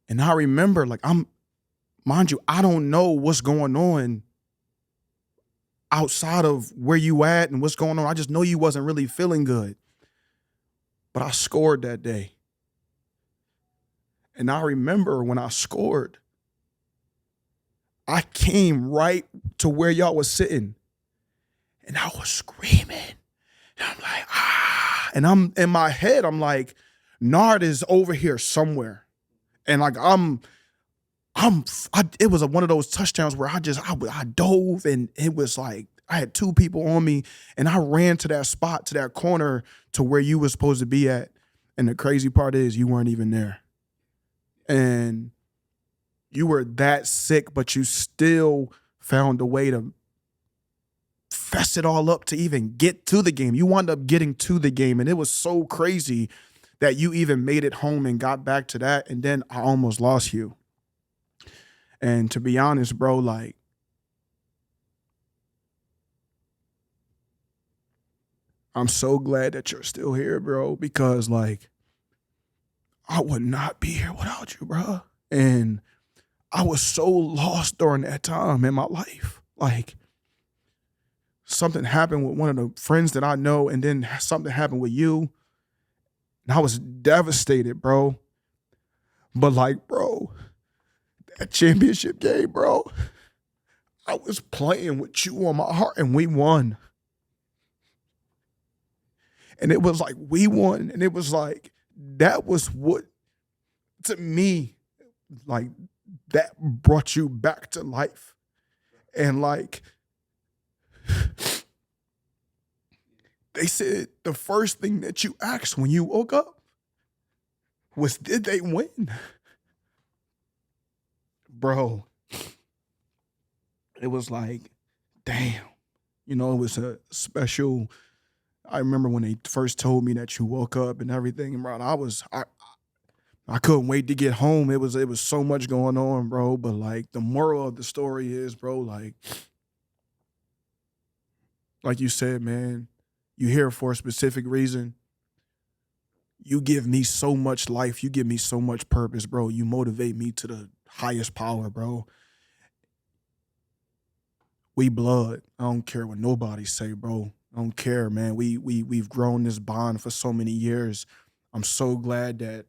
Speaker 2: And I remember, like, mind you, I don't know what's going on outside of where you at and what's going on. I just know you wasn't really feeling good. But I scored that day. And I remember when I scored, I came right to where y'all was sitting, and I was screaming. And I'm like, ah. And I'm in my head, I'm like, Nard is over here somewhere. And like, it was one of those touchdowns where I dove, and it was like, I had 2 people on me, and I ran to that spot, to that corner, to where you were supposed to be at. And the crazy part is, you weren't even there. And you were that sick, but you still found a way to fess it all up to even get to the game. You wound up getting to the game, and it was so crazy that you even made it home and got back to that, and then I almost lost you. And to be honest, bro, like, I'm so glad that you're still here, bro, because like, I would not be here without you, bro. And I was so lost during that time in my life. Like, something happened with one of the friends that I know, and then something happened with you. And I was devastated, bro. But like, bro, that championship game, bro, I was playing with you on my heart, and we won. And it was like, we won. And it was like, that was what, to me, like, that brought you back to life. And like, they said the first thing that you asked when you woke up was, did they win? Bro, it was like, damn. You know, it was a special. I remember when they first told me that you woke up and everything, and bro, I couldn't wait to get home. It was so much going on, bro. But like, the moral of the story is, bro, like you said, man, you here for a specific reason. You give me so much life. You give me so much purpose, bro. You motivate me to the highest power, bro. We blood. I don't care what nobody say, bro. I don't care, man. We've grown this bond for so many years. I'm so glad that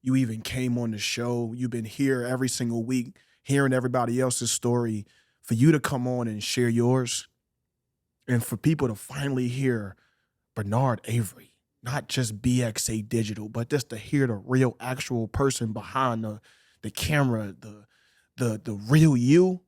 Speaker 2: you even came on the show. You've been here every single week, hearing everybody else's story. For you to come on and share yours, and for people to finally hear Benerd Avery, not just BXADigital, but just to hear the real actual person behind the camera, the real you.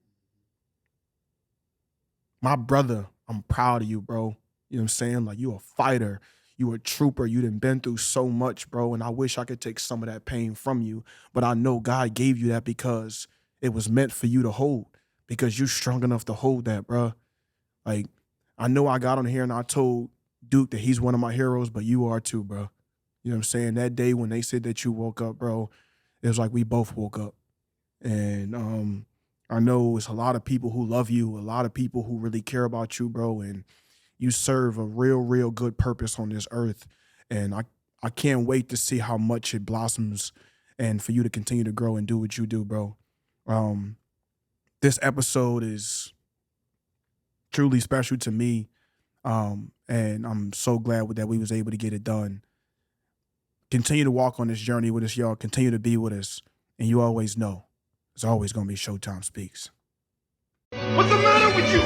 Speaker 2: My brother, I'm proud of you, bro. You know what I'm saying? Like, you a fighter. You a trooper. You done been through so much, bro. And I wish I could take some of that pain from you. But I know God gave you that because it was meant for you to hold. Because you're strong enough to hold that, bro. Like, I know I got on here and I told Duke that he's one of my heroes, but you are too, bro. You know what I'm saying? That day when they said that you woke up, bro, it was like we both woke up. And I know it's a lot of people who love you, a lot of people who really care about you, bro, and you serve a real good purpose on this earth. And I can't wait to see how much it blossoms and for you to continue to grow and do what you do, bro. This episode is truly special to me, and I'm so glad that we was able to get it done. Continue to walk on this journey with us, y'all. Continue to be with us, and you always know it's always going to be ShowTime Speaks.
Speaker 6: What's the matter with you?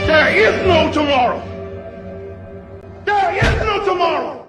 Speaker 6: There is no tomorrow. There is no tomorrow.